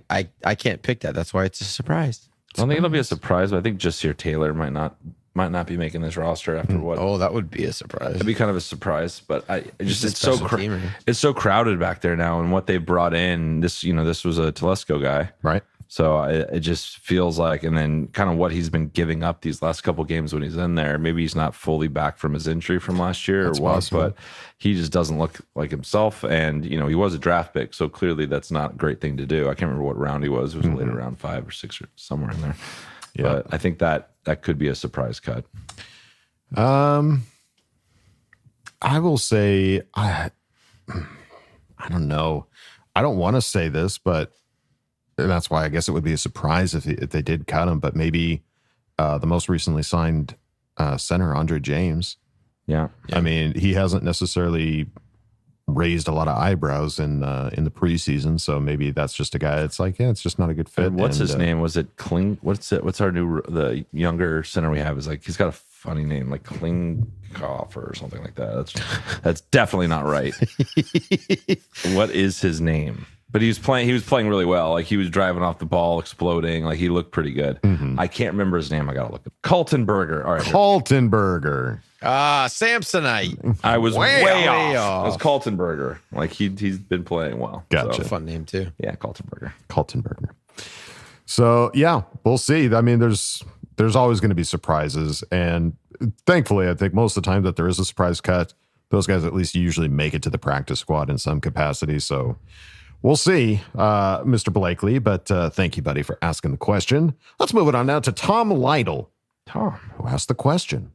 can't pick that. That's why it's a surprise. I don't think it'll be a surprise, but I think Jasir Taylor might not be making this roster after what? Oh, that would be a surprise. It'd be kind of a surprise, but it's so crowded back there now, and what they brought in. This was a Telesco guy, right? So it just feels like, and then kind of what he's been giving up these last couple games when he's in there. Maybe he's not fully back from his injury from last year or what, but he just doesn't look like himself. And he was a draft pick, so clearly that's not a great thing to do. I can't remember what round he was. It was later round 5 or 6 or somewhere in there. Yeah, but I think that could be a surprise cut. I will say I don't know. I don't want to say this, but. And that's why I guess it would be a surprise if they did cut him. But maybe the most recently signed center, Andre James. Yeah. I mean, he hasn't necessarily raised a lot of eyebrows in the preseason. So maybe that's just a guy that's like, yeah, it's just not a good fit. And what's his name? Was it Kling? What's our the younger center we have is like, he's got a funny name, like Klinghoff or something like that. That's definitely not right. What is his name? But he was playing really well. Like he was driving off the ball, exploding. Like he looked pretty good. Mm-hmm. I can't remember his name. I gotta look at Kaltenberger. All right, Kaltenberger. Samsonite. I was way off. It was Kaltenberger. Like he's been playing well. Gotcha. So, fun name too. Yeah, Kaltenberger. So yeah, we'll see. I mean, there's always going to be surprises, and thankfully, I think most of the time that there is a surprise cut, those guys at least usually make it to the practice squad in some capacity. So. We'll see, Mr. Blakely, but thank you, buddy, for asking the question. Let's move it on now to Tom Lytle. Tom, who asked the question.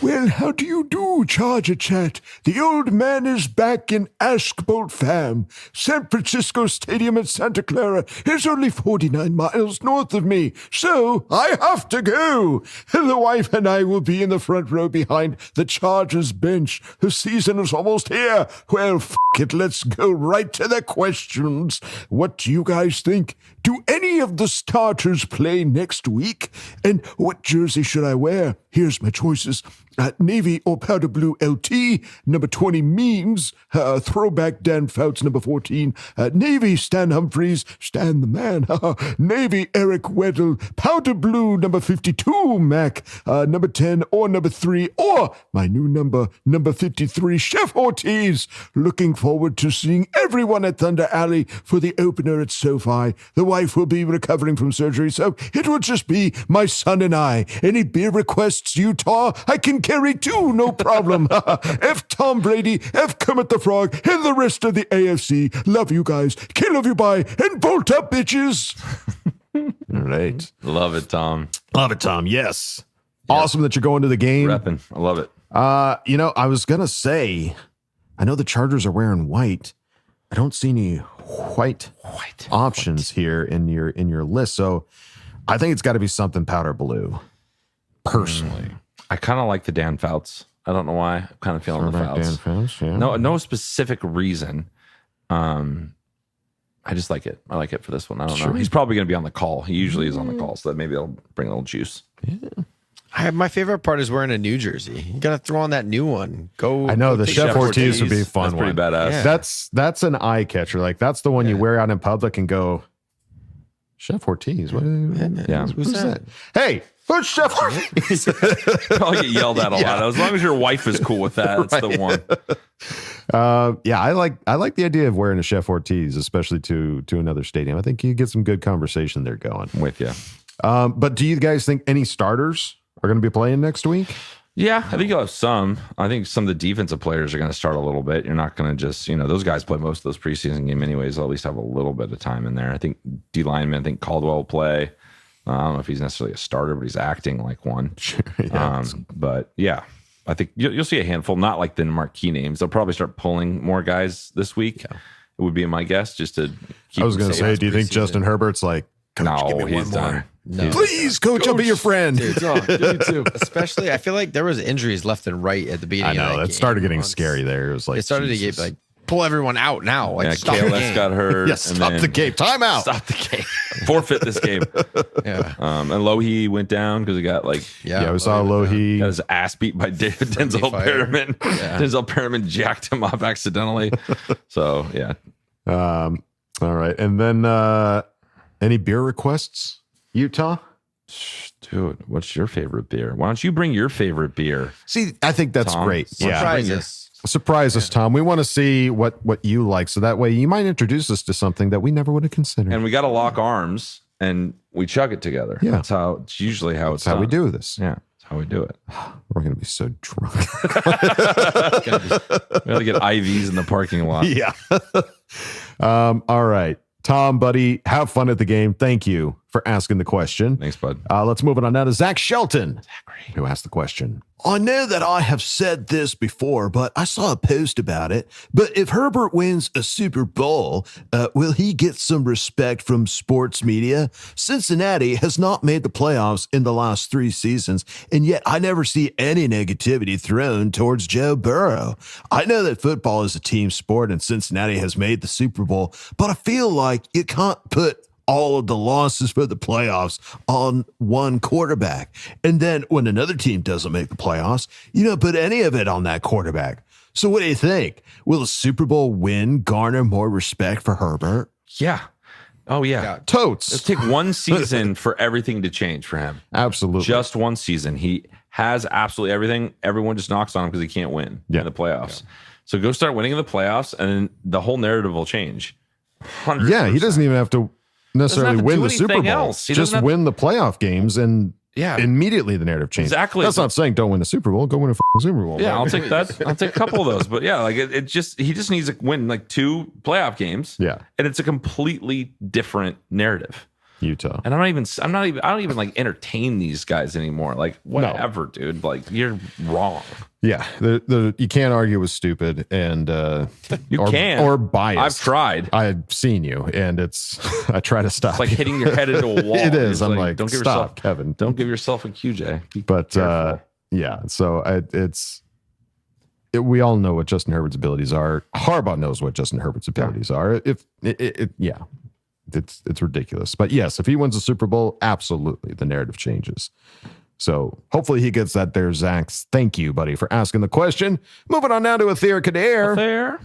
Well, how do you do, Charger Chat? The old man is back in Ask Boltfam. San Francisco Stadium in Santa Clara is only 49 miles north of me, so I have to go. The wife and I will be in the front row behind the Chargers bench. The season is almost here. Well, f*** it, let's go right to the questions. What do you guys think? Do any of the starters play next week? And what jersey should I wear? Here's my choices. Navy or powder blue LT. Number 20, memes. Throwback Dan Fouts. Number 14, Navy Stan Humphreys. Stan the man. Navy Eric Weddle. Powder blue. Number 52, Mac. Number 10 or number 3 or my new number 53, Chef Ortiz. Looking forward to seeing everyone at Thunder Alley for the opener at SoFi. The wife will be recovering from surgery, so it will just be my son and I. Any beer requests, Utah? I can carry 2, no problem. F Tom Brady, F Kermit the Frog, and the rest of the AFC. Love you guys. Kill of you, bye, and bolt up, bitches. All right. Love it, Tom. Love it, Tom. Yes. Awesome that you're going to the game. Repping. I love it. I was going to say, I know the Chargers are wearing white. I don't see any white options here in your list. So I think it's got to be something powder blue. Personally, I kind of like the Dan Fouts. I don't know why. I'm kind of feeling the Fouts. Dan Fouts, yeah. No specific reason. I just like it. I like it for this one. I don't know. He's probably going to be on the call. He usually is on the call, so that maybe it'll bring a little juice. Yeah. My favorite part is wearing a New Jersey. You got to throw on that new one. I know the Chef Ortiz would be a fun one. Pretty badass. Yeah. That's an eye catcher. Like that's the one you wear out in public and go, Chef Ortiz. What? Yeah. Who's that? Hey, who's Chef Ortiz? Probably get yelled at a lot. As long as your wife is cool with that, it's the one. I like the idea of wearing a Chef Ortiz, especially to another stadium. I think you get some good conversation there going. I'm with you. But do you guys think any starters are going to be playing next week? Yeah, I think you'll have some. I think some of the defensive players are going to start a little bit. You're not going to just, those guys play most of those preseason games anyways. They'll at least have a little bit of time in there. I think D lineman, I think Caldwell will play. I don't know if he's necessarily a starter, but he's acting like one. But yeah, I think you'll see a handful, not like the marquee names. They'll probably start pulling more guys this week. Yeah. It would be my guess, just to keep. I was going to say, do you think Justin Herbert's like, Coach, no, he's done. No. Please, Coach, I'll be your friend. Dude, me too. Especially, I feel like there was injuries left and right at the beginning. I know that started getting scary there. It was like it started to get like pull everyone out now. Like stop the game. got hurt. Yeah, stop the game. Time out. Stop the game. Forfeit this game. Yeah. And Lohi went down because he got we saw Lohi got his ass beat by Denzel Perriman. Yeah. Denzel Perriman jacked him up accidentally. So yeah. All right, and then any beer requests? Utah? Dude, what's your favorite beer? Why don't you bring your favorite beer? See, I think that's Tom? great. Surprise us, Tom. We want to see what you like. So that way you might introduce us to something that we never would have considered. And we got to lock arms and we chug it together. Yeah. It's usually how it's how done. we do this. Yeah. That's how we do it. We're going to be so drunk. We got to get IVs in the parking lot. Yeah. All right. Tom, buddy, have fun at the game. Thank you for asking the question. Thanks, bud. Let's move on now to Zach Shelton, who asked the question. I know that I have said this before, but I saw a post about it. But if Herbert wins a Super Bowl, will he get some respect from sports media? Cincinnati has not made the playoffs in the last 3 seasons, and yet I never see any negativity thrown towards Joe Burrow. I know that football is a team sport and Cincinnati has made the Super Bowl, but I feel like you can't put all of the losses for the playoffs on one quarterback. And then when another team doesn't make the playoffs, you don't put any of it on that quarterback. So what do you think? Will a Super Bowl win garner more respect for Herbert? Yeah. Oh, yeah. Totes. It'll take one season for everything to change for him. Absolutely. Just one season. He has absolutely everything. Everyone just knocks on him because he can't win in the playoffs. Yeah. So go start winning in the playoffs, and then the whole narrative will change. 100%. Yeah, he doesn't even have to necessarily win the Super Bowl. Just win the playoff games, and immediately the narrative changes. Exactly. That's not saying don't win the Super Bowl. Go win a Super Bowl. Yeah, I'll take that. I'll take a couple of those. But yeah, like he just needs to win like 2 playoff games. Yeah, and it's a completely different narrative. Utah. And I don't even like entertain these guys anymore. Like whatever, dude. Like you're wrong. Yeah, you can't argue with stupid, and you can or biased. I've tried. I've seen you, and I try to stop. It's like hitting your head into a wall. It is. I'm like, don't give yourself, Kevin. Don't give yourself a QJ. But yeah, so we all know what Justin Herbert's abilities are. Harbaugh knows what Justin Herbert's abilities are. It's ridiculous. But yes, if he wins the Super Bowl, absolutely the narrative changes. So hopefully he gets that there, Zach. Thank you, buddy, for asking the question. Moving on now to Athir Kadir.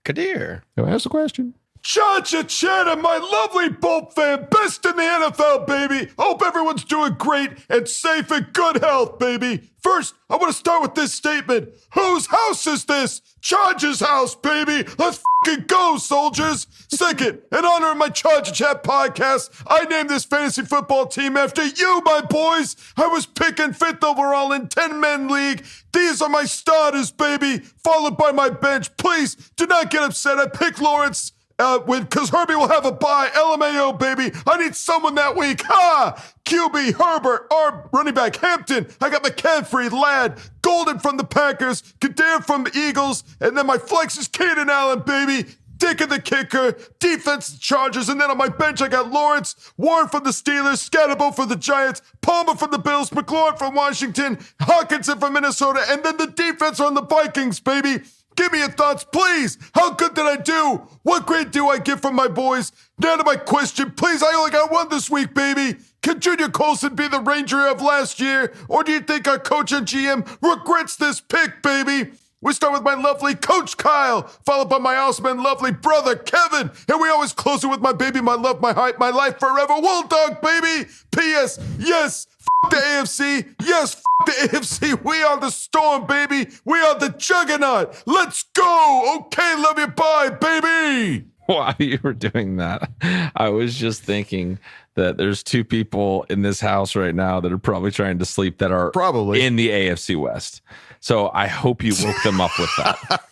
Kadir. Go ask the question. Cha-cha chatter, my lovely Bolt fan, best in the NFL, baby. Hope everyone's doing great and safe and good health, baby. First, I want to start with this statement. Whose house is this? Chargers' house, baby. Let's fucking go, soldiers. Second, in honor of my Charger Chat podcast, I named this fantasy football team after you, my boys. I was picking 5th overall in 10-man league. These are my starters, baby, followed by my bench. Please do not get upset. I picked Lawrence because Herbie will have a bye. LMAO, baby. I need someone that week. Ha! QB, Herbert, running back, Hampton. I got McCaffrey, Ladd, Golden from the Packers, Kadir from the Eagles, and then my flex is Keenan Allen, baby. Dick of the kicker, defense Chargers, and then on my bench I got Lawrence, Warren from the Steelers, Scatterbo from the Giants, Palmer from the Bills, McLaurin from Washington, Hawkinson from Minnesota, and then the defense on the Vikings, baby. Give me your thoughts, please. How good did I do? What grade do I get from my boys? Now to my question, please. I only got one this week, baby. Can Junior Colson be the Ranger of last year? Or do you think our coach and GM regrets this pick, baby? We start with my lovely Coach Kyle, followed by my awesome and lovely brother, Kevin. And we always close it with my baby, my love, my heart, my life forever. Wool Dog, baby. P.S. Yes, f*** the AFC. Yes, f*** the AFC. We are the storm, baby. We are the juggernaut. Let's go. Okay, love you. Bye, baby. While you were doing that, I was just thinking that there's 2 people in this house right now that are probably trying to sleep that are probably in the AFC West. So I hope you woke them up with that.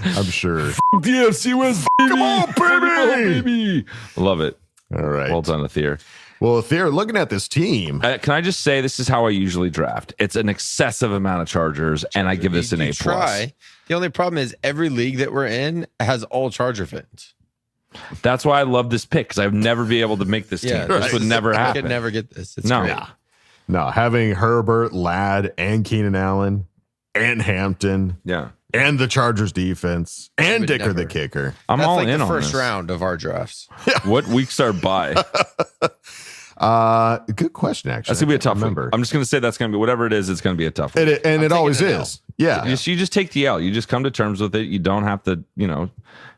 I'm sure. The AFC West, baby. Come on, baby. Love it. All right. Well done, Athir. Well, Athir, looking at this team. Can I just say this is how I usually draft? It's an excessive amount of Chargers, and I give this an A+. Try. The only problem is every league that we're in has all Charger fans. That's why I love this pick, because I've never be able to make this team. Yeah, This would never I happen. could never get this. It's No. great. No, having Herbert, Ladd, and Keenan Allen, and Hampton, and the Chargers defense, and Dicker the kicker. I'm That's all like in the on first this. round of our drafts. What weeks are by? Good question, actually. That's gonna be a tough number. one. I'm just gonna say that's gonna be whatever it is. It's gonna be a tough one. It always is. Yeah. You just take the L. You just come to terms with it. You don't have to,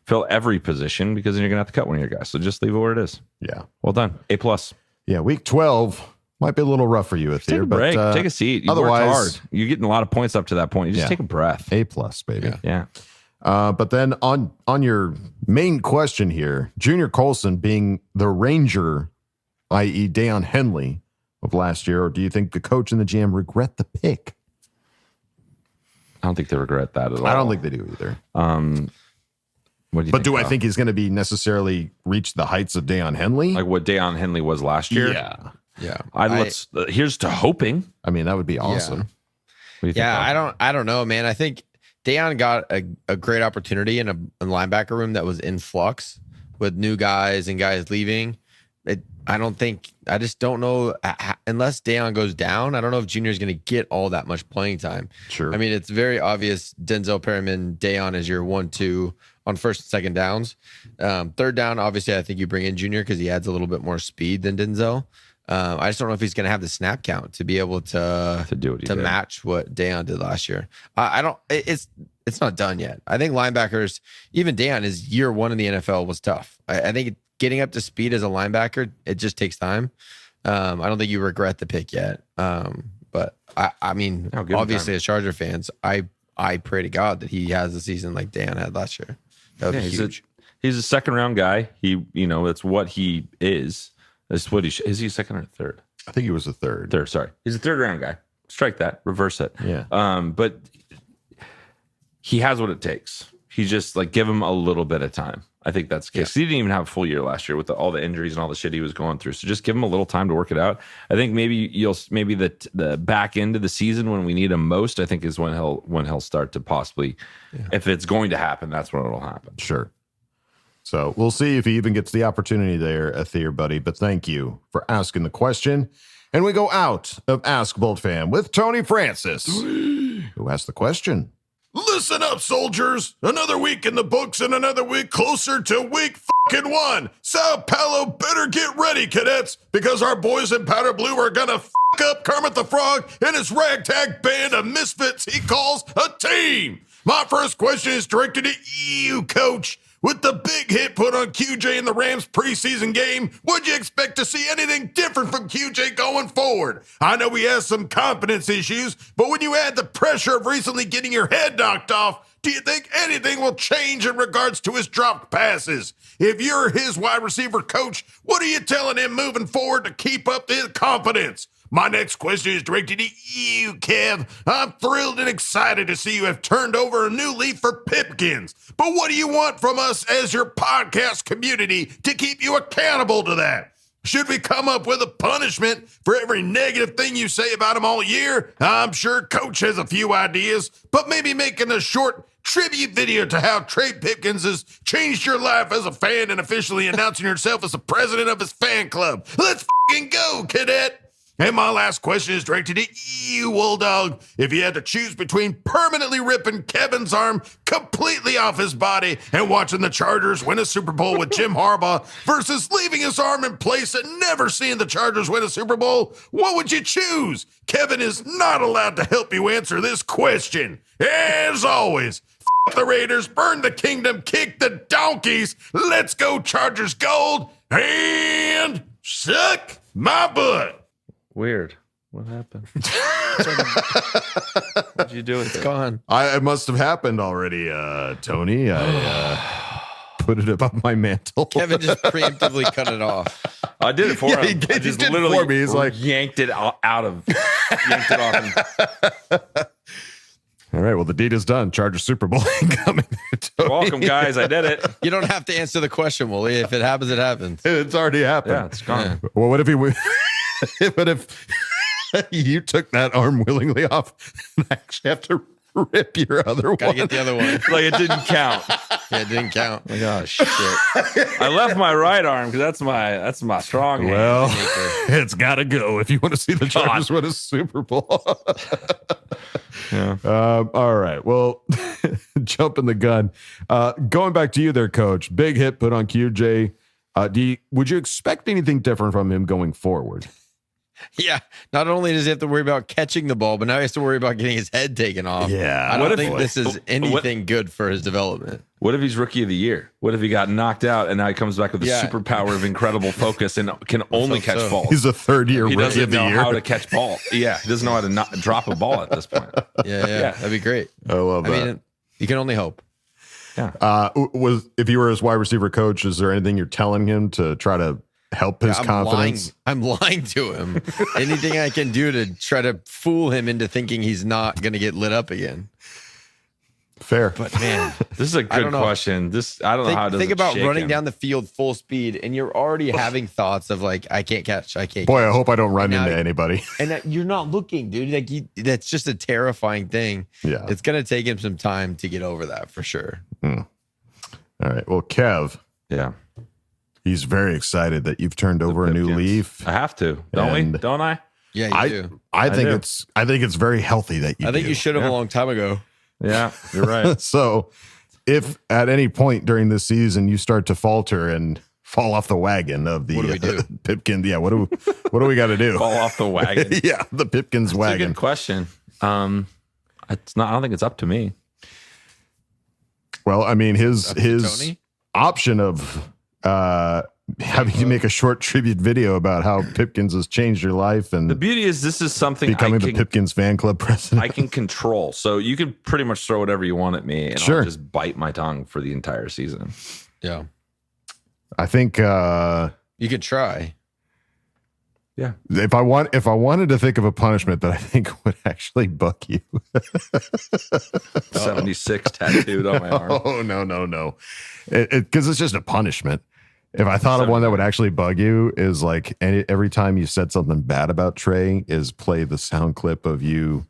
fill every position, because then you're gonna have to cut one of your guys. So just leave it where it is. Yeah. Well done. A+. Yeah. Week 12 might be a little rough for you, Athir. Take a break. But, take a seat. You otherwise, worked hard. You're getting a lot of points up to that point. You just take a breath. A+, baby. Yeah. But then on your main question here, Junior Colson being the Ranger, i.e. Deion Henley of last year, or do you think the coach and the GM regret the pick? I don't think they regret that at all. I don't think they do either. What do you but think, do I Kyle? think he's going to be necessarily reach the heights of Deion Henley? Like what Deion Henley was last year? Yeah. Here's to hoping. I mean, that would be awesome. What do you think, Yeah, Kyle? I don't know, man. I think Deion got a great opportunity in a linebacker room that was in flux with new guys and guys leaving. I just don't know, unless Deion goes down, I don't know if Junior's going to get all that much playing time. Sure. I mean, it's very obvious Denzel Perryman, Deion is your 1-2 on first and second downs. Third down, obviously, I think you bring in Junior because he adds a little bit more speed than Denzel. I just don't know if he's going to have the snap count to be able to do what he to did. match what Deion did last year. I don't. It's not done yet. I think linebackers, even Deion, his year 1 in the NFL was tough. I think getting up to speed as a linebacker, it just takes time. I don't think you regret the pick yet. But I mean, obviously, as Charger fans, I pray to God that he has a season like Deion had last year. That would be huge. He's a second round guy. That's what he is. That's what is he a second or third? I think he was a third. Third, sorry. He's a third round guy. Strike that. Reverse it. Yeah. But he has what it takes. He just give him a little bit of time. I think that's the case. He didn't even have a full year last year with all the injuries and all the shit he was going through. So just give him a little time to work it out. I think maybe the back end of the season when we need him most, I think is when he'll start to possibly, if it's going to happen, that's when it'll happen. Sure. So we'll see if he even gets the opportunity there, Athir, buddy. But thank you for asking the question. And we go out of Ask Boltfam with Tony Francis, who asked the question. Listen up, soldiers. Another week in the books and another week closer to week fucking 1. Sao Paulo better get ready, cadets, because our boys in powder blue are gonna fuck up Kermit the Frog and his ragtag band of misfits he calls a team. My first question is directed at you, Coach. With the big hit put on QJ in the Rams preseason game, would you expect to see anything different from QJ going forward? I know he has some confidence issues, but when you add the pressure of recently getting your head knocked off, do you think anything will change in regards to his dropped passes? If you're his wide receiver coach, what are you telling him moving forward to keep up his confidence? My next question is directed to you, Kev. I'm thrilled and excited to see you have turned over a new leaf for Pipkins. But what do you want from us as your podcast community to keep you accountable to that? Should we come up with a punishment for every negative thing you say about him all year? I'm sure Coach has a few ideas, but maybe making a short tribute video to how Trey Pipkins has changed your life as a fan and officially announcing yourself as the president of his fan club. Let's fucking go, cadet. And my last question is directed at you, Wolldog. If you had to choose between permanently ripping Kevin's arm completely off his body and watching the Chargers win a Super Bowl with Jim Harbaugh versus leaving his arm in place and never seeing the Chargers win a Super Bowl, what would you choose? Kevin is not allowed to help you answer this question. As always, f*** the Raiders, burn the kingdom, kick the donkeys, let's go Chargers gold, and suck my butt. Weird. What happened? What'd you do? It's gone. It must have happened already, Tony. I put it above my mantle. Kevin just preemptively cut it off. I did it for him. He did, I just he did literally for me. He's like, yanked it off. And, all right, well, the deed is done. Chargers Super Bowl incoming. You're welcome, guys. I did it. You don't have to answer the question, Wooly. If it happens, it happens. It's already happened. Yeah, it's gone. Well, what if he but if you took that arm willingly off and actually have to rip your other Gotta one? get the other one. Like it didn't count. Yeah, it didn't count. Like, oh shit! I left my right arm because that's my strong hand. Well, it's got to go if you want to see the Chargers win a Super Bowl. Yeah. All right. Well, jumping the gun. Going back to you there, Coach. Big hit put on QJ. Would you expect anything different from him going forward? Yeah. Not only does he have to worry about catching the ball, but now he has to worry about getting his head taken off. Yeah. I don't think this is anything good for his development. What if he's rookie of the year? What if he got knocked out and now he comes back with a superpower of incredible focus and can only catch balls? He's a third-year rookie of the year. He doesn't know how to catch ball. Yeah, he doesn't know how to not drop a ball at this point. Yeah, that'd be great. I love that. I mean, you can only hope. Yeah. If you were his wide receiver coach, is there anything you're telling him to try to help his confidence? I'm lying to him. Anything I can do to try to fool him into thinking he's not going to get lit up again. Fair. But man, this is a good question. I don't know how it does. Think about running down the field full speed and you're already having thoughts of like, I can't catch. Boy, I hope I don't run into anybody. And you're not looking, dude. Like that's just a terrifying thing. Yeah. It's going to take him some time to get over that for sure. All right. Well, Kev. Yeah. He's very excited that you've turned over a new leaf. I have to, don't we? Don't I? Yeah, you do. I think it's very healthy that you. I think you should have a long time ago. Yeah, you're right. So, if at any point during this season you start to falter and fall off the wagon of the what do we do? Pipkin, what do we got to do? Fall off the wagon. Yeah, the Pipkins wagon. That's a good question. It's not. I don't think it's up to me. Well, I mean, his option of having you make a short tribute video about how Pipkins has changed your life, and the beauty is this is something becoming the Pipkins fan club president. I can control, so you can pretty much throw whatever you want at me, and I'll just bite my tongue for the entire season. Yeah, I think you could try. Yeah, if I wanted to think of a punishment that I think would actually bug you, 76 tattooed on my arm. Oh no, because it's just a punishment. If I thought of one that would actually bug you, is like every time you said something bad about Trey, is play the sound clip of you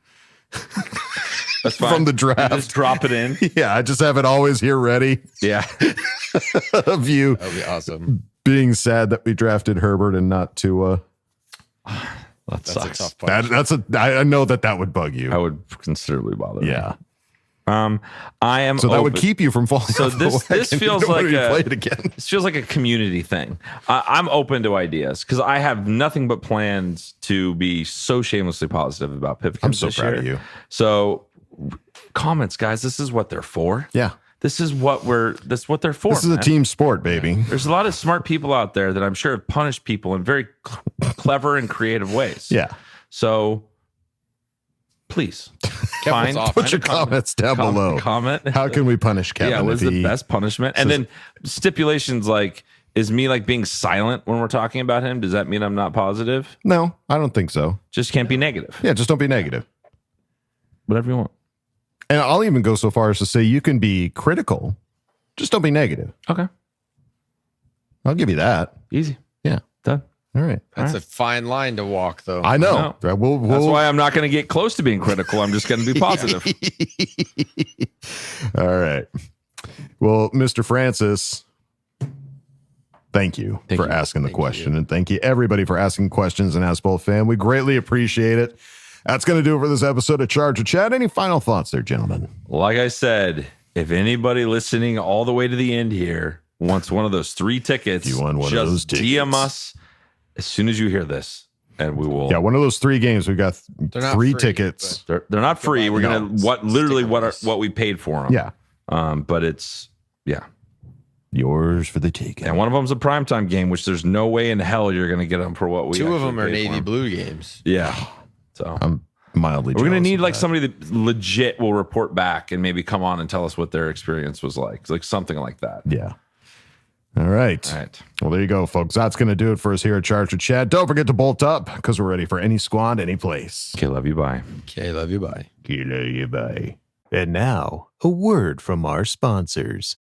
That's fine. from the draft. You just drop it in. Yeah, I just have it always here ready. Yeah, of you. That would be awesome. Being sad that we drafted Herbert and not Tua. That sucks. A tough part. I know that would bug you. I would considerably bother me. Yeah. I am. So that would keep you from falling. So off the this wagon. feels You don't like want to a play it again. This feels like a community thing. I'm open to ideas because I have nothing but plans to be so shamelessly positive about Pipkins. I'm so this proud year. of you. So comments, guys. This is what they're for. Yeah. This is what they're for. This is a team sport, baby. There's a lot of smart people out there that I'm sure have punished people in very clever and creative ways. Yeah. So please put your comments down below. Comment. How can we punish Kevin? Yeah, what's the best punishment? And then stipulations like, is me like being silent when we're talking about him? Does that mean I'm not positive? No, I don't think so. Just can't be negative. Yeah, just don't be negative. Whatever you want. And I'll even go so far as to say you can be critical. Just don't be negative. Okay. I'll give you that. Easy. Yeah. Done. All right. That's a fine line to walk, though. I know. That's why I'm not going to get close to being critical. I'm just going to be positive. All right. Well, Mr. Francis, thank you for asking the question. And thank you, everybody, for asking questions and Ask Boltfam. We greatly appreciate it. That's going to do it for this episode of Charger Chat. Any final thoughts there, gentlemen? Like I said, if anybody listening all the way to the end here wants one of those 3 tickets, you want one just of those tickets. DM us as soon as you hear this, and we will. Yeah, one of those 3 games. We got 3 free, tickets. They're not free. We're gonna what we paid for them. Yeah. But it's yours for the taking. And one of them's a primetime game, which there's no way in hell you're gonna get them for what we. 2 of actually them are paid for navy 'em. blue games. Yeah. So I'm mildly. We're gonna jealous need of like that. somebody that legit will report back and maybe come on and tell us what their experience was like something like that. Yeah. All right. Well, there you go, folks. That's going to do it for us here at Charger Chat. Don't forget to bolt up because we're ready for any squad, any place. Okay, love you. Bye. Okay, love you. Bye. Okay, love you. Bye. And now, a word from our sponsors.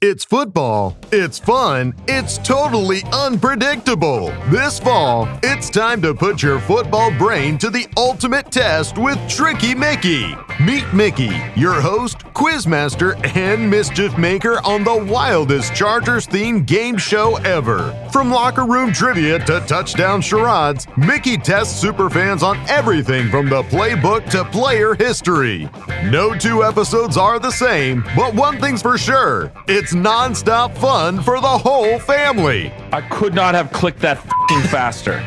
It's football. It's fun. It's totally unpredictable. This fall, it's time to put your football brain to the ultimate test with Tricky Mickey. Meet Mickey, your host, quizmaster, and mischief maker on the wildest Chargers-themed game show ever. From locker room trivia to touchdown charades, Mickey tests superfans on everything from the playbook to player history. No 2 episodes are the same, but one thing's for sure, it's non-stop fun for the whole family. I could not have clicked that f***ing faster.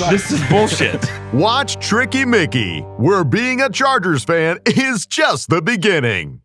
This is bullshit. Watch Tricky Mickey, where being a Chargers fan is just the beginning.